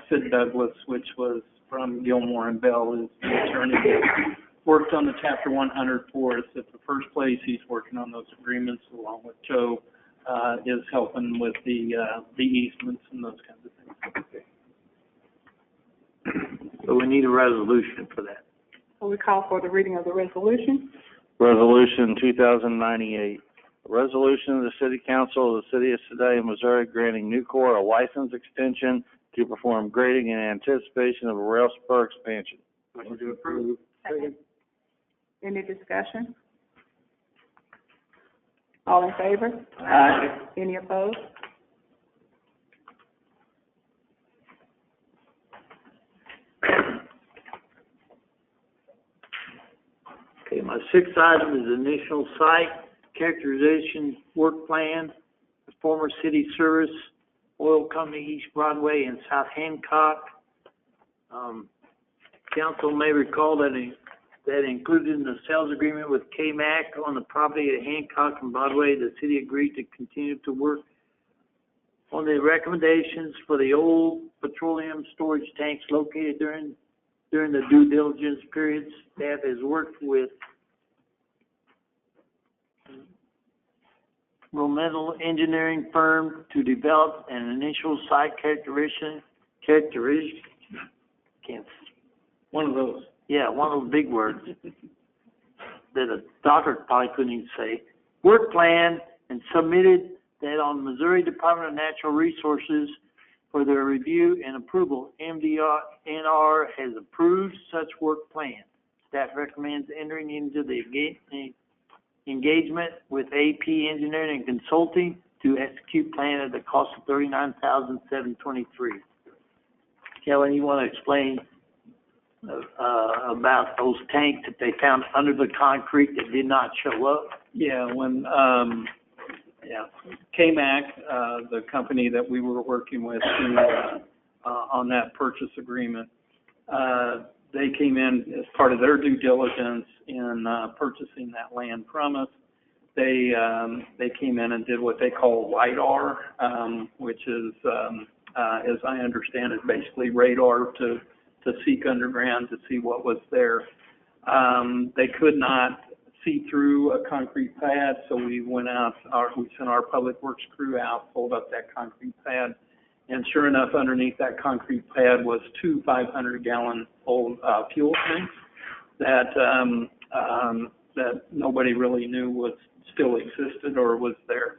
Sid Douglas, which was from Gilmore and Bell, is the attorney that worked on the Chapter 100 for us at the first place. He's working on those agreements along with Joe, is helping with the easements and those kinds of things. So we need a resolution for that. So we call for the reading of the resolution. Resolution 2098, a resolution of the City Council of the City of Sedalia, Missouri, granting Nucor a license extension to perform grading in anticipation of a rail spur expansion. Motion to approve. Second. Any discussion? All in favor? Aye. Any opposed? Okay, my sixth item is initial site characterization work plan, the former city service, oil company, East Broadway and South Hancock. Council may recall that included in the sales agreement with K-Mac on the property at Hancock and Broadway, the city agreed to continue to work on the recommendations for the old petroleum storage tanks located during the due diligence period. Staff has worked with Romental Engineering Firm to develop an initial site characterization, One of those. yeah, one of those big words that a doctor probably couldn't even say, work plan, and submitted that on Missouri Department of Natural Resources for their review and approval. MDNR has approved such work plan. Staff recommends entering into the engagement with AP Engineering and Consulting to execute plan at the cost of $39,723. Kelly, you want to explain about those tanks that they found under the concrete that did not show up? Yeah, when, K-Mac, the company that we were working with on that purchase agreement, they came in as part of their due diligence in purchasing that land from us. They came in and did what they call LiDAR, which is, as I understand it, basically radar to seek underground to see what was there. They could not see through a concrete pad, so we went out, we sent our public works crew out, pulled up that concrete pad, and sure enough, underneath that concrete pad was two 500-gallon old fuel tanks that nobody really knew still existed or was there.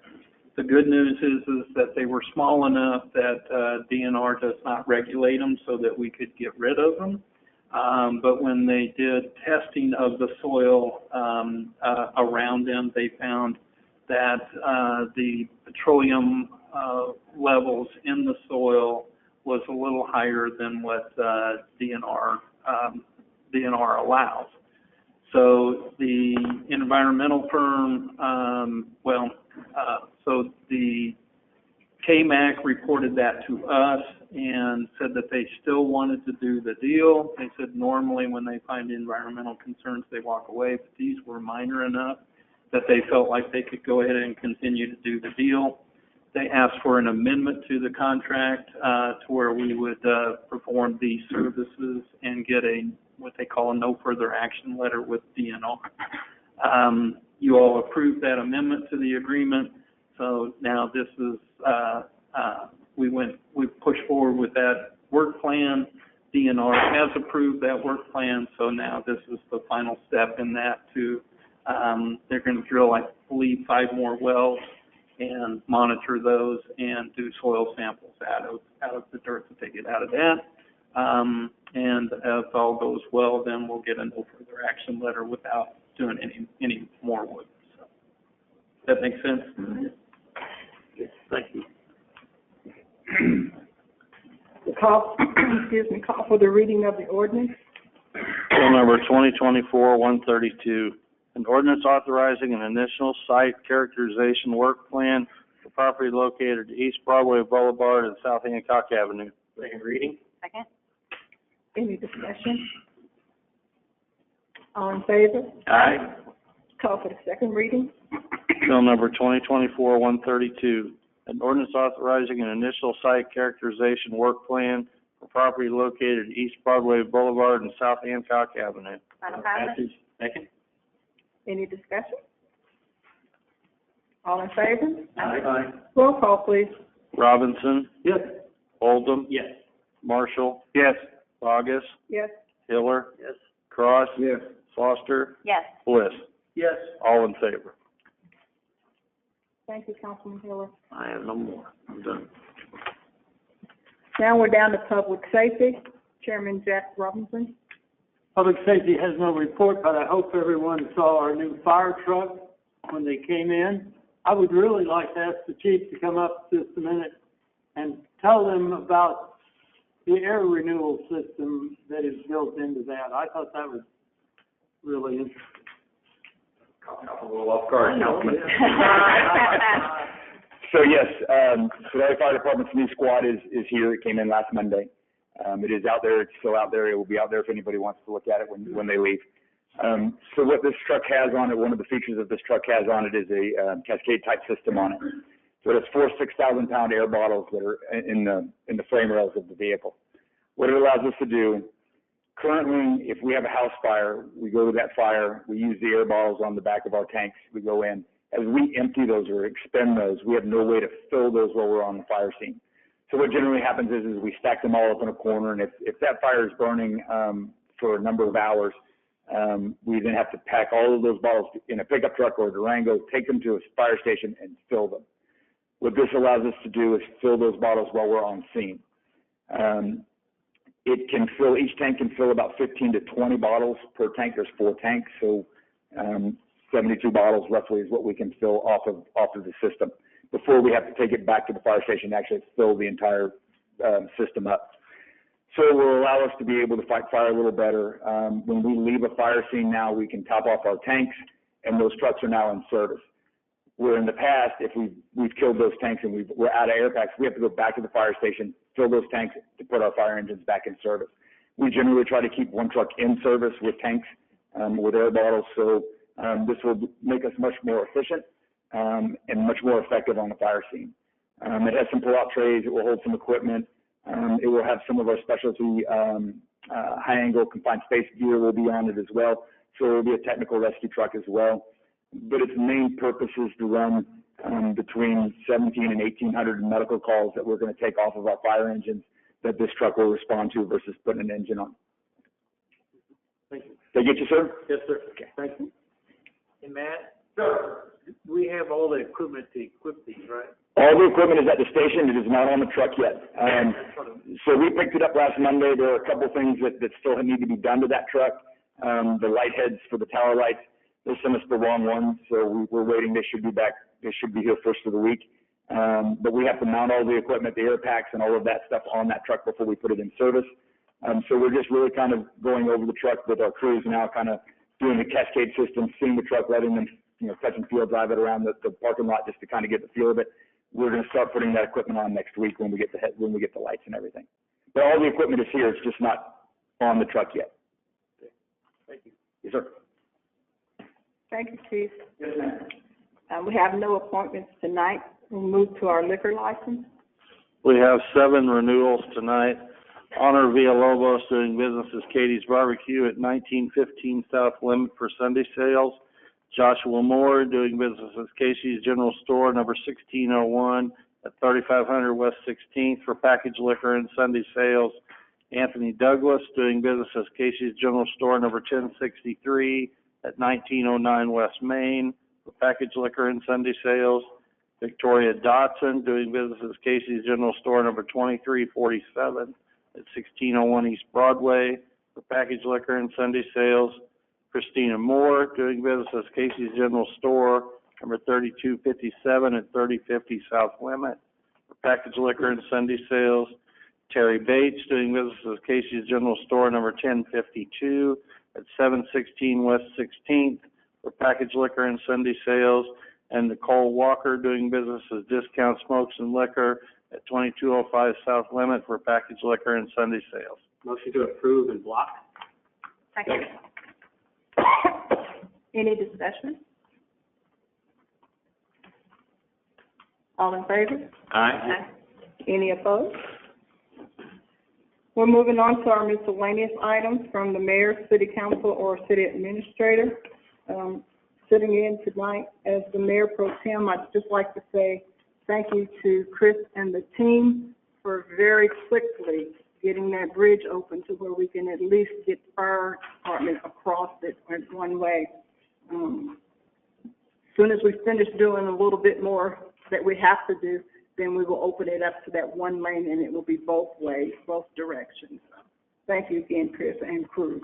The good news is that they were small enough that DNR does not regulate them so that we could get rid of them. But when they did testing of the soil around them, they found that the petroleum levels in the soil was a little higher than what DNR allows. So the environmental firm, so the KMAC reported that to us and said that they still wanted to do the deal. They said normally when they find environmental concerns, they walk away, but these were minor enough that they felt like they could go ahead and continue to do the deal. They asked for an amendment to the contract to where we would perform these services and get what they call a no further action letter with DNR. You all approved that amendment to the agreement, so now this is we pushed forward with that work plan. DNR has approved that work plan, so now this is the final step in that they're going to drill, I believe, 5 more wells and monitor those and do soil samples out of the dirt that they get out of that. And if all goes well, then we'll get a no further action letter without doing any more work. So, that makes sense? Mm-hmm. Yes, thank you. Call for the reading of the ordinance. Bill number 2024-132, an ordinance authorizing an initial site characterization work plan for property located East Broadway Boulevard and South Hancock Avenue. Second reading? Second? Any discussion? All in favor? Aye. Call for the second reading. Bill number 2024-132, an ordinance authorizing an initial site characterization work plan for property located East Broadway Boulevard and South Hancock Avenue. Final passage? Second? Any discussion? All in favor? Aye. Roll call, please. Robinson, Yes. Oldham, Yes. Marshall, Yes. Bogus, Yes. Hiller, Yes. Cross, Yes. Foster, Yes. Bliss. Yes. All in favor. Thank you, Councilman Hiller. I have no more. I'm done. Now we're down to public safety. Chairman Jack Robinson. Public safety has no report, but I hope everyone saw our new fire truck when they came in. I would really like to ask the chief to come up just a minute and tell them about the air renewal system that is built into that. I thought that was really interesting. A little off guard, Councilman. So yes, Sedalia Fire Department's new squad is here. It came in last Monday. It is out there. It's still out there. It will be out there if anybody wants to look at it when they leave. So what this truck has on it, one of the features that this truck has on it is a Cascade type system on it. So it has 4 6,000-pound air bottles that are in the frame rails of the vehicle. What it allows us to do, currently, if we have a house fire, we go to that fire, we use the air bottles on the back of our tanks, we go in. As we empty those or expend those, we have no way to fill those while we're on the fire scene. So what generally happens is we stack them all up in a corner, and if that fire is burning for a number of hours, we then have to pack all of those bottles in a pickup truck or a Durango, take them to a fire station, and fill them. What this allows us to do is fill those bottles while we're on scene. Each tank can fill about 15 to 20 bottles per tank. There's 4 tanks, so 72 bottles roughly is what we can fill off of the system before we have to take it back to the fire station and actually fill the entire system up. So it will allow us to be able to fight fire a little better. When we leave a fire scene now, we can top off our tanks, and those trucks are now in service. Where in the past, if we've killed those tanks and we're out of air packs, we have to go back to the fire station, fill those tanks to put our fire engines back in service. We generally try to keep one truck in service with tanks, with air bottles, so this will make us much more efficient and much more effective on the fire scene. It has some pull-out trays. It will hold some equipment. It will have some of our specialty high-angle confined space gear will be on it as well. so it will be a technical rescue truck as well. But its main purpose is to run between 1,700 and 1,800 medical calls that we're going to take off of our fire engines that this truck will respond to versus putting an engine on. Thank you. Did I get you, sir? Yes, sir. Okay. Thank you. And Matt? Sir. We have all the equipment to equip these, right? All the equipment is at the station. It is not on the truck yet. So we picked it up last Monday. There are a couple things that still need to be done to that truck. The light heads for the tower lights, they sent us the wrong ones, so we're waiting. They should be back. They should be here first of the week. But we have to mount all the equipment, the air packs and all of that stuff on that truck before we put it in service. So we're just really kind of going over the truck with our crews now, kind of doing the cascade system, seeing the truck, letting them, touch and feel, drive it around the parking lot just to kind of get the feel of it. We're going to start putting that equipment on next week when we get the lights and everything. But all the equipment is here. It's just not on the truck yet. Thank you. Yes, sir. Thank you, Chief. Yes, ma'am. We have no appointments tonight. We'll move to our liquor license. We have 7 renewals tonight. Honor Villalobos doing business as Katie's Barbecue at 1915 South Limit for Sunday sales. Joshua Moore doing business as Casey's General Store, number 1601 at 3500 West 16th for packaged liquor and Sunday sales. Anthony Douglas doing business as Casey's General Store, number 1063 at 1909 West Main for packaged liquor and Sunday sales. Victoria Dotson doing business as Casey's General Store, number 2347 at 1601 East Broadway for packaged liquor and Sunday sales. Christina Moore doing business as Casey's General Store, number 3257 at 3050 South Limit for packaged liquor and Sunday sales. Terry Bates doing business as Casey's General Store, number 1052 at 716 West 16th for packaged liquor and Sunday sales. And Nicole Walker doing business as Discount Smokes and Liquor at 2205 South Limit for packaged liquor and Sunday sales. Motion to approve and block. Second. Any discussion? All in favor? Aye. Any opposed? We're moving on to our miscellaneous items from the mayor, city council, or city administrator. Sitting in tonight as the mayor pro tem, I'd just like to say thank you to Chris and the team for very quickly getting that bridge open to where we can at least get the fire department across it in one way. As soon as we finish doing a little bit more that we have to do, then we will open it up to that one lane, and it will be both ways, both directions. Thank you again, Chris and crew.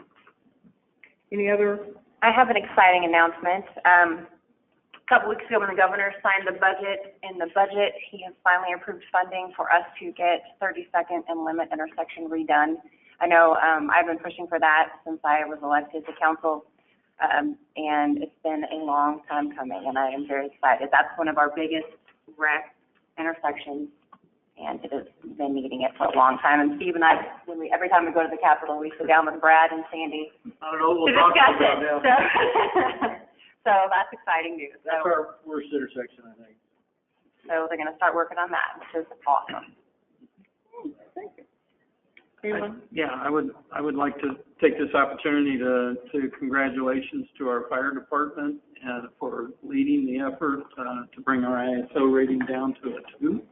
Any other? I have an exciting announcement. A couple weeks ago when the governor signed the budget, in the budget, he has finally approved funding for us to get 32nd and Limit intersection redone. I know I've been pushing for that since I was elected to council, and it's been a long time coming, and I am very excited. That's one of our biggest wreck intersections, and it has been needing it for a long time. And Steve and I, every time we go to the Capitol, we sit down with Brad and Sandy I don't know, we'll to talk discuss about it. that. So that's exciting news. That's So, our worst intersection, I think. so they're going to start working on that, which is awesome. Thank you. Anyone? Yeah, I would like to take this opportunity to congratulations to our fire department for leading the effort to bring our ISO rating down to a 2.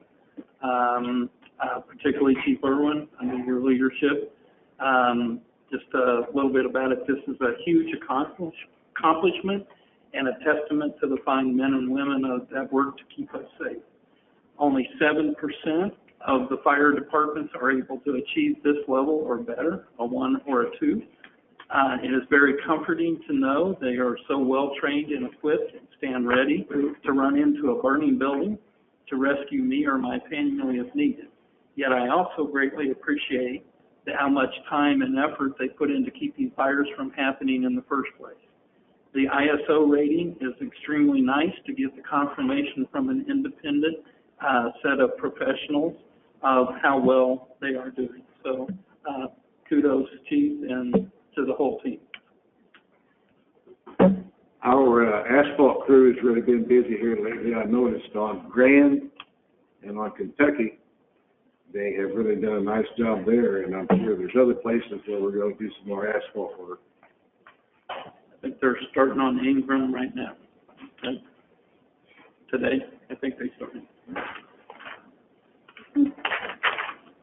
Particularly Chief Irwin, under your leadership. Just a little bit about it. This is a huge accomplishment and a testament to the fine men and women that work to keep us safe. Only 7% of the fire departments are able to achieve this level or better, a 1 or a 2. It is very comforting to know they are so well trained and equipped and stand ready to run into a burning building to rescue me or my family if needed. Yet I also greatly appreciate how much time and effort they put into keeping fires from happening in the first place. The ISO rating is extremely nice to get the confirmation from an independent set of professionals of how well they are doing. So kudos, Chief, and to the whole team. Our asphalt crew has really been busy here lately. I noticed on Grand and on Kentucky, they have really done a nice job there, and I'm sure there's other places where we're going to do some more asphalt work. think they're starting on Ingram right now. Okay. Today, I think they started.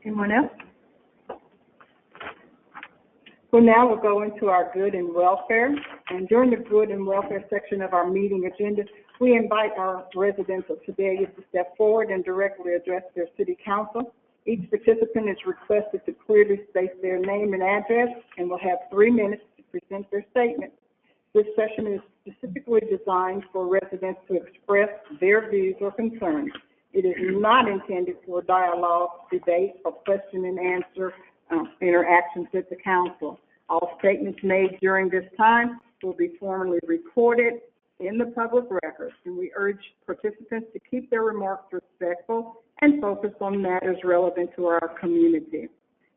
Anyone else? Well, now we'll go into our good and welfare. And during the good and welfare section of our meeting agenda, we invite our residents of Sedalia to step forward and directly address their city council. Each participant is requested to clearly state their name and address and will have 3 minutes to present their statement. This session is specifically designed for residents to express their views or concerns. It is not intended for dialogue, debate, or question and answer interactions with the council. All statements made during this time will be formally recorded in the public record, and we urge participants to keep their remarks respectful and focus on matters relevant to our community.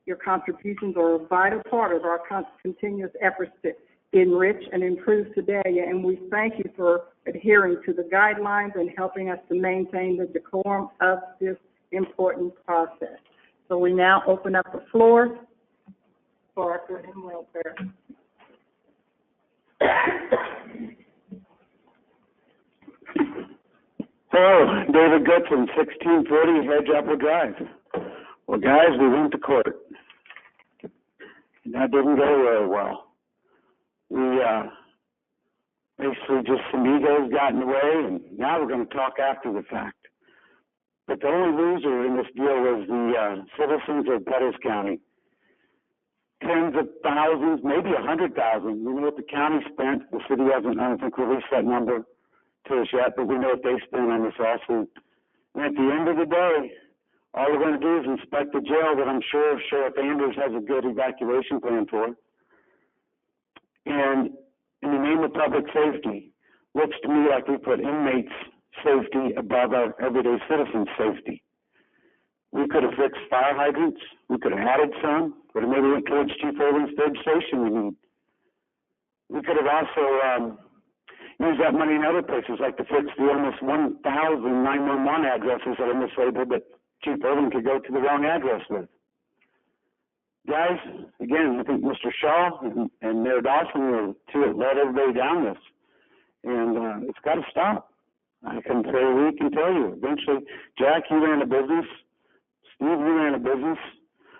Your contributions are a vital part of our continuous efforts to enrich and improve Sedalia, and we thank you for adhering to the guidelines and helping us to maintain the decorum of this important process. So we now open up the floor for our good and welfare. Hello, David Goodson, 1640 Hedgeapple Drive. Well, guys, we went to court. And that didn't go very well. We, basically just some egos got in the way, and now we're going to talk after the fact. But the only loser in this deal was the citizens of Pettis County. Tens of thousands, maybe 100,000. We know what the county spent. The city hasn't, I don't think, released that number to us yet, but we know what they spent on this lawsuit. And at the end of the day, all we're going to do is inspect the jail that I'm sure Sheriff Andrews has a good evacuation plan for. And in the name of public safety, looks to me like we put inmates' safety above our everyday citizens' safety. We could have fixed fire hydrants. We could have added some. Could have maybe went towards Chief Irwin's third station we need. We could have also used that money in other places, like to fix the almost 1,000 911 addresses that are mislabeled that Chief Irwin could go to the wrong address with. Guys, again, I think Mr. Shaw and Mayor Dawson were two that led everybody down this. And it's got to stop. I can tell you, we can tell you. Eventually, Jack, you ran a business. Steve, you ran a business.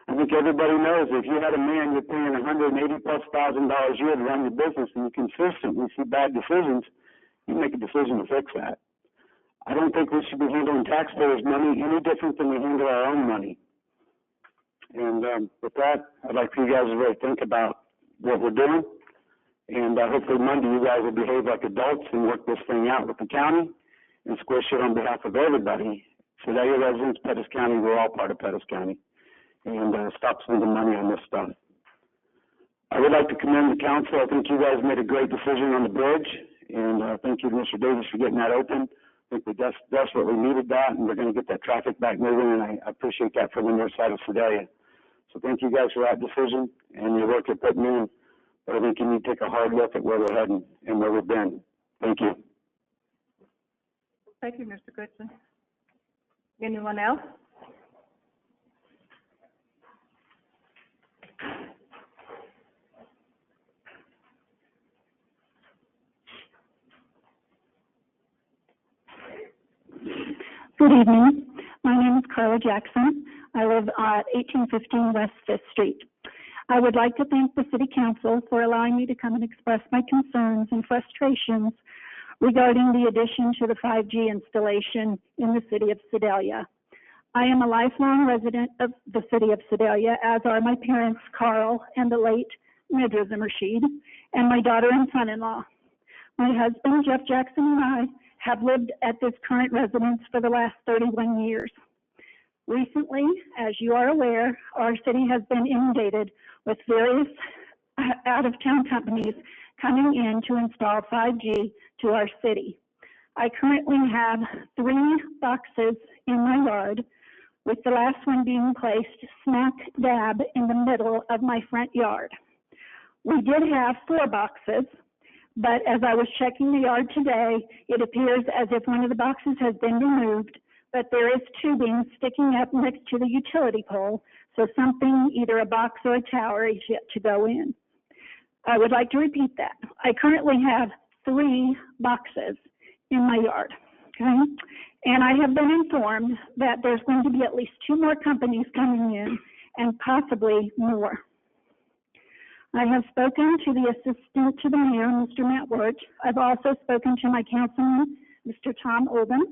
I think everybody knows if you had a man you're paying $180,000+ a year to run your business and you consistently see bad decisions, you make a decision to fix that. I don't think we should be handling taxpayers' money any different than we handle our own money. And with that, I'd like for you guys to really think about what we're doing. And hopefully Monday you guys will behave like adults and work this thing out with the county and squish it on behalf of everybody. Sedalia residents, Pettis County, we're all part of Pettis County. And stop spending money on this stuff. I would like to commend the council. I think you guys made a great decision on the bridge. And thank you to Mr. Davis for getting that open. I think we desperately needed that, and we're going to get that traffic back moving, and I appreciate that from the north side of Sedalia. So thank you guys for that decision and your work you're putting in. But I think you need to take a hard look at where we're heading and where we've been. Thank you. Thank you, Mr. Goodson. Anyone else? Good evening. My name is Carla Jackson. I live at 1815 West 5th Street. I would like to thank the City Council for allowing me to come and express my concerns and frustrations regarding the addition to the 5G installation in the City of Sedalia. I am a lifelong resident of the City of Sedalia, as are my parents, Carl and the late Midra Zimmershed, and my daughter and son-in-law. My husband, Jeff Jackson, and I have lived at this current residence for the last 31 years. Recently, as you are aware, our city has been inundated with various out-of-town companies coming in to install 5G to our city. I currently have 3 boxes in my yard, with the last one being placed smack dab in the middle of my front yard. We did have 4 boxes, but as I was checking the yard today, it appears as if one of the boxes has been removed, but there is tubing sticking up next to the utility pole, so something, either a box or a tower, is yet to go in. I would like to repeat that. I currently have 3 boxes in my yard, okay? And I have been informed that there's going to be at least 2 more companies coming in and possibly more. I have spoken to the assistant to the mayor, Mr. Matt Wirch. I've also spoken to my councilman, Mr. Tom Olben,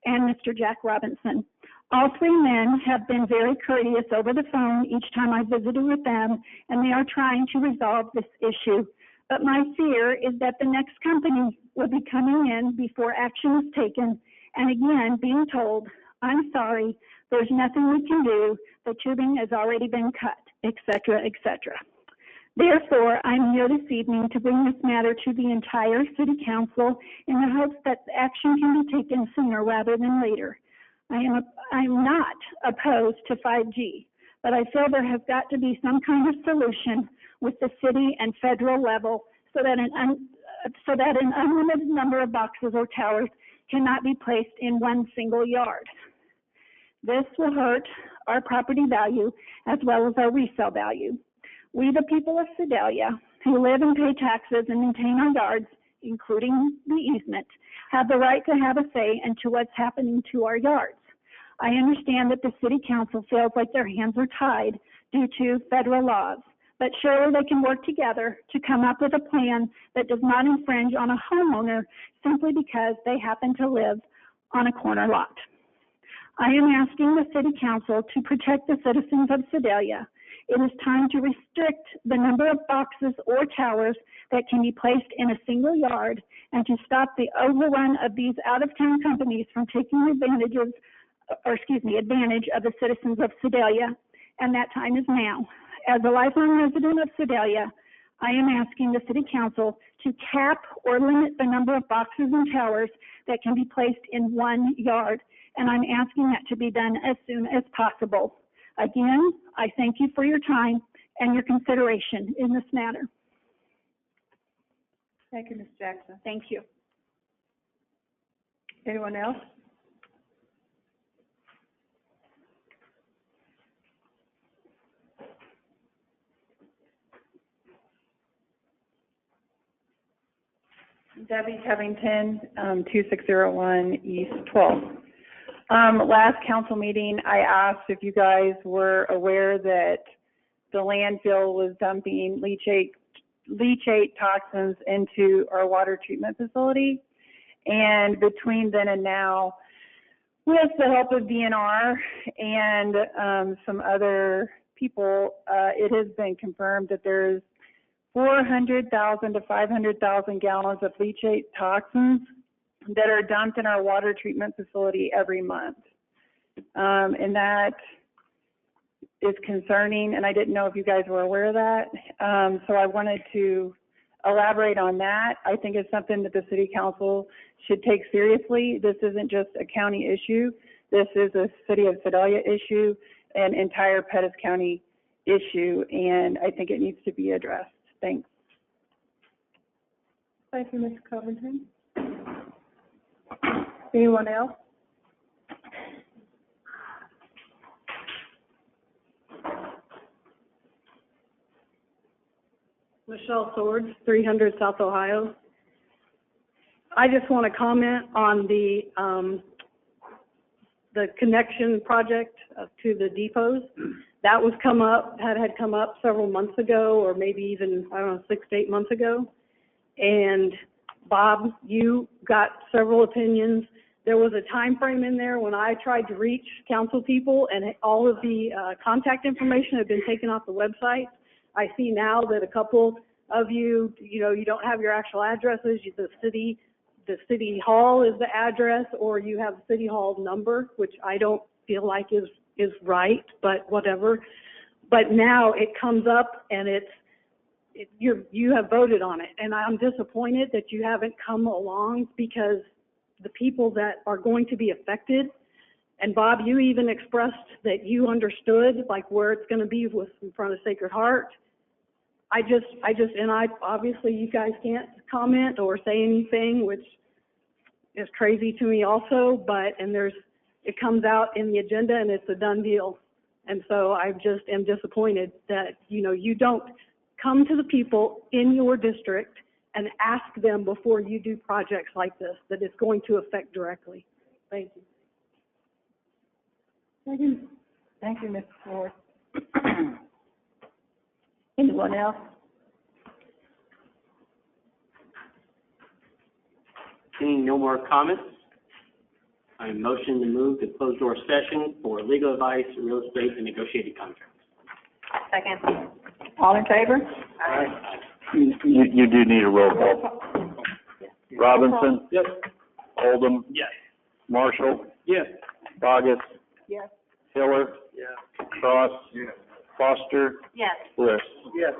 and Mr. Jack Robinson. All 3 men have been very courteous over the phone each time I visited with them, and they are trying to resolve this issue. But my fear is that the next company will be coming in before action is taken, and again, being told, I'm sorry, there's nothing we can do, the tubing has already been cut, et cetera, et cetera. Therefore, I'm here this evening to bring this matter to the entire city council in the hopes that action can be taken sooner rather than later. I'm not opposed to 5G, but I feel there has got to be some kind of solution with the city and federal level so that an unlimited number of boxes or towers cannot be placed in one single yard. This will hurt our property value as well as our resale value. We, the people of Sedalia, who live and pay taxes and maintain our yards, including the easement, have the right to have a say into what's happening to our yards. I understand that the city council feels like their hands are tied due to federal laws, but surely they can work together to come up with a plan that does not infringe on a homeowner simply because they happen to live on a corner lot. I am asking the city council to protect the citizens of Sedalia. It is time to restrict the number of boxes or towers that can be placed in a single yard and to stop the overrun of these out-of-town companies from taking advantage of the citizens of Sedalia, and that time is now. As a lifelong resident of Sedalia, I am asking the city council to cap or limit the number of boxes and towers that can be placed in one yard, and I'm asking that to be done as soon as possible. Again, I thank you for your time and your consideration in this matter. Thank you, Ms. Jackson. Thank you. Anyone else? Debbie Covington, 2601 East 12th. Last council meeting, I asked if you guys were aware that the landfill was dumping leachate toxins into our water treatment facility. And between then and now, with the help of DNR and some other people, it has been confirmed that there's 400,000 to 500,000 gallons of leachate toxins that are dumped in our water treatment facility every month. And that is concerning, and I didn't know if you guys were aware of that. So I wanted to elaborate on that. I think it's something that the city council should take seriously. This isn't just a county issue. This is a city of Sedalia issue, an entire Pettis County issue, and I think it needs to be addressed. Thanks. Thank you, Ms. Covington. Anyone else? Michelle Swords, 300 South Ohio. I just want to comment on the connection project to the depots. That was had come up several months ago, or maybe even, 6 to 8 months ago. And Bob, you got several opinions. There was a time frame in there when I tried to reach council people, and all of the contact information had been taken off the website. I see now that a couple of you, you don't have your actual addresses. The city hall is the address, or you have the city hall number, which I don't feel like is right, but whatever. But now it comes up, and you have voted on it, and I'm disappointed that you haven't come along, because the people that are going to be affected, and Bob, you even expressed that you understood like where it's going to be in front of Sacred Heart. I obviously you guys can't comment or say anything, which is crazy to me also, it comes out in the agenda and it's a done deal. And so I just am disappointed that, you don't come to the people in your district and ask them before you do projects like this that it's going to affect directly. Thank you. Thank you, Ms. Ford. Anyone else? Seeing no more comments, I motion to move to closed door session for legal advice, real estate, and negotiated contracts. Second. All in favor? You do need a roll call. Robinson? Yes. Oldham? Yes. Marshall? Yes. Bogus? Yes. Hiller? Yes. Cross? Foster? Yes. Bliss? Yes.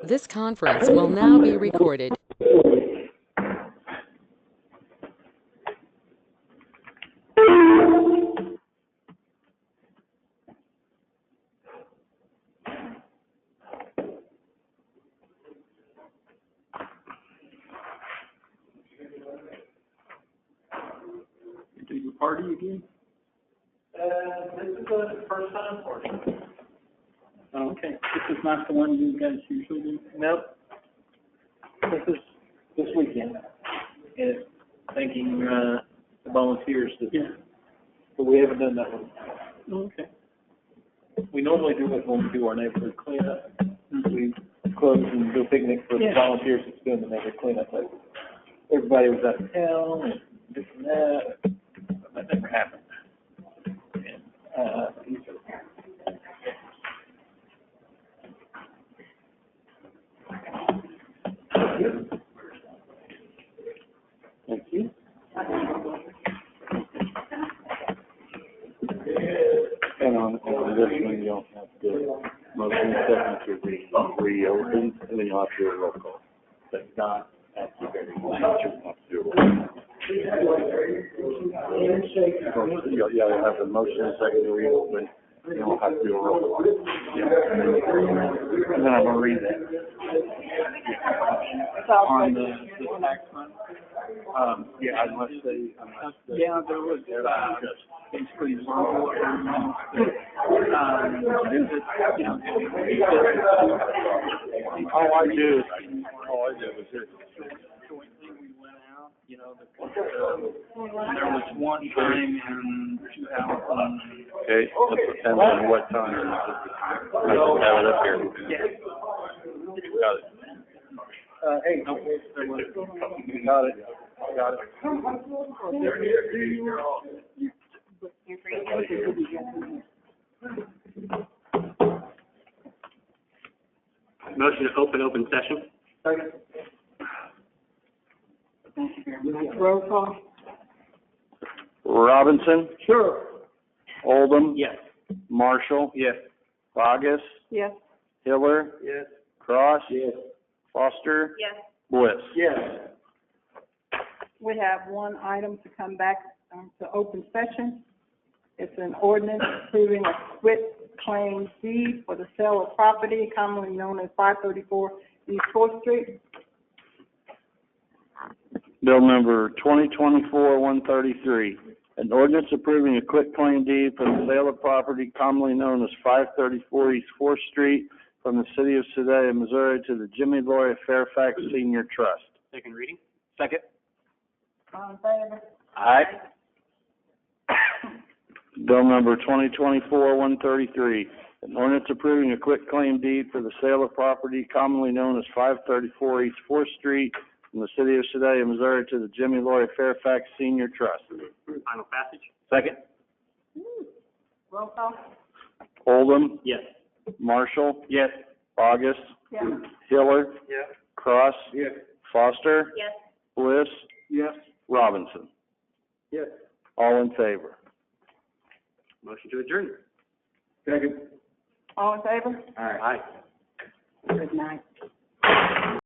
This conference will now be recorded. Do your party again? This is the first time for you. Oh, okay. This is not the one you guys usually do? Nope. This is this weekend. And thanking, the volunteers that, Yeah. but we haven't done that one. Okay. We normally do it when we do our neighborhood cleanup. We close and do a picnic for the Yeah. volunteers that's doing the neighborhood cleanup. Like, everybody was out of town and this and that. That never happened. And, Thank you. And on this one, you don't have to, motion second to reopen, and then you'll have to do a roll call. But not after very much, you'll have to do a roll call. Yeah, you'll have the motion second to reopen, and you'll have to do a roll call. Yeah. And then I'm gonna read that. On the tax fund? Yeah, unless they. Yeah, there was, basically, all I do is this. you know, there was one time in 2000. Okay, it depends on what time. I don't have it up here. Got it. Hey, no, there was. Got it. Got it. Motion to open session. Second. Roll call. Robinson? Sure. Oldham? Yes. Marshall? Yes. Bogus? Yes. Hiller? Yes. Cross? Yes. Foster? Yes. Bliss? Yes. We have one item to come back to open session. It's an ordinance approving a quit claim deed for the sale of property commonly known as 534 East 4th Street. Bill number 2024-133, an ordinance approving a quitclaim deed for the sale of property commonly known as 534 East 4th Street from the city of Sedalia, Missouri to the Jimmy Laurie Fairfax Senior Trust. Second reading. Second. All in favor? Aye. Bill number 2024-133, an ordinance approving a quitclaim deed for the sale of property commonly known as 534 East 4th Street from the city of Sedalia, Missouri to the Jimmy Laurie Fairfax Senior Trust. Final passage. Second. Roll call. Oldham. Yes. Marshall. Yes. Bogus. Yes. Hiller. Yes. Cross. Yes. Foster. Yes. Bliss. Yes. Robinson. Yes. All in favor. Motion to adjourn. Second. All in favor? Aye. Aye. Good night.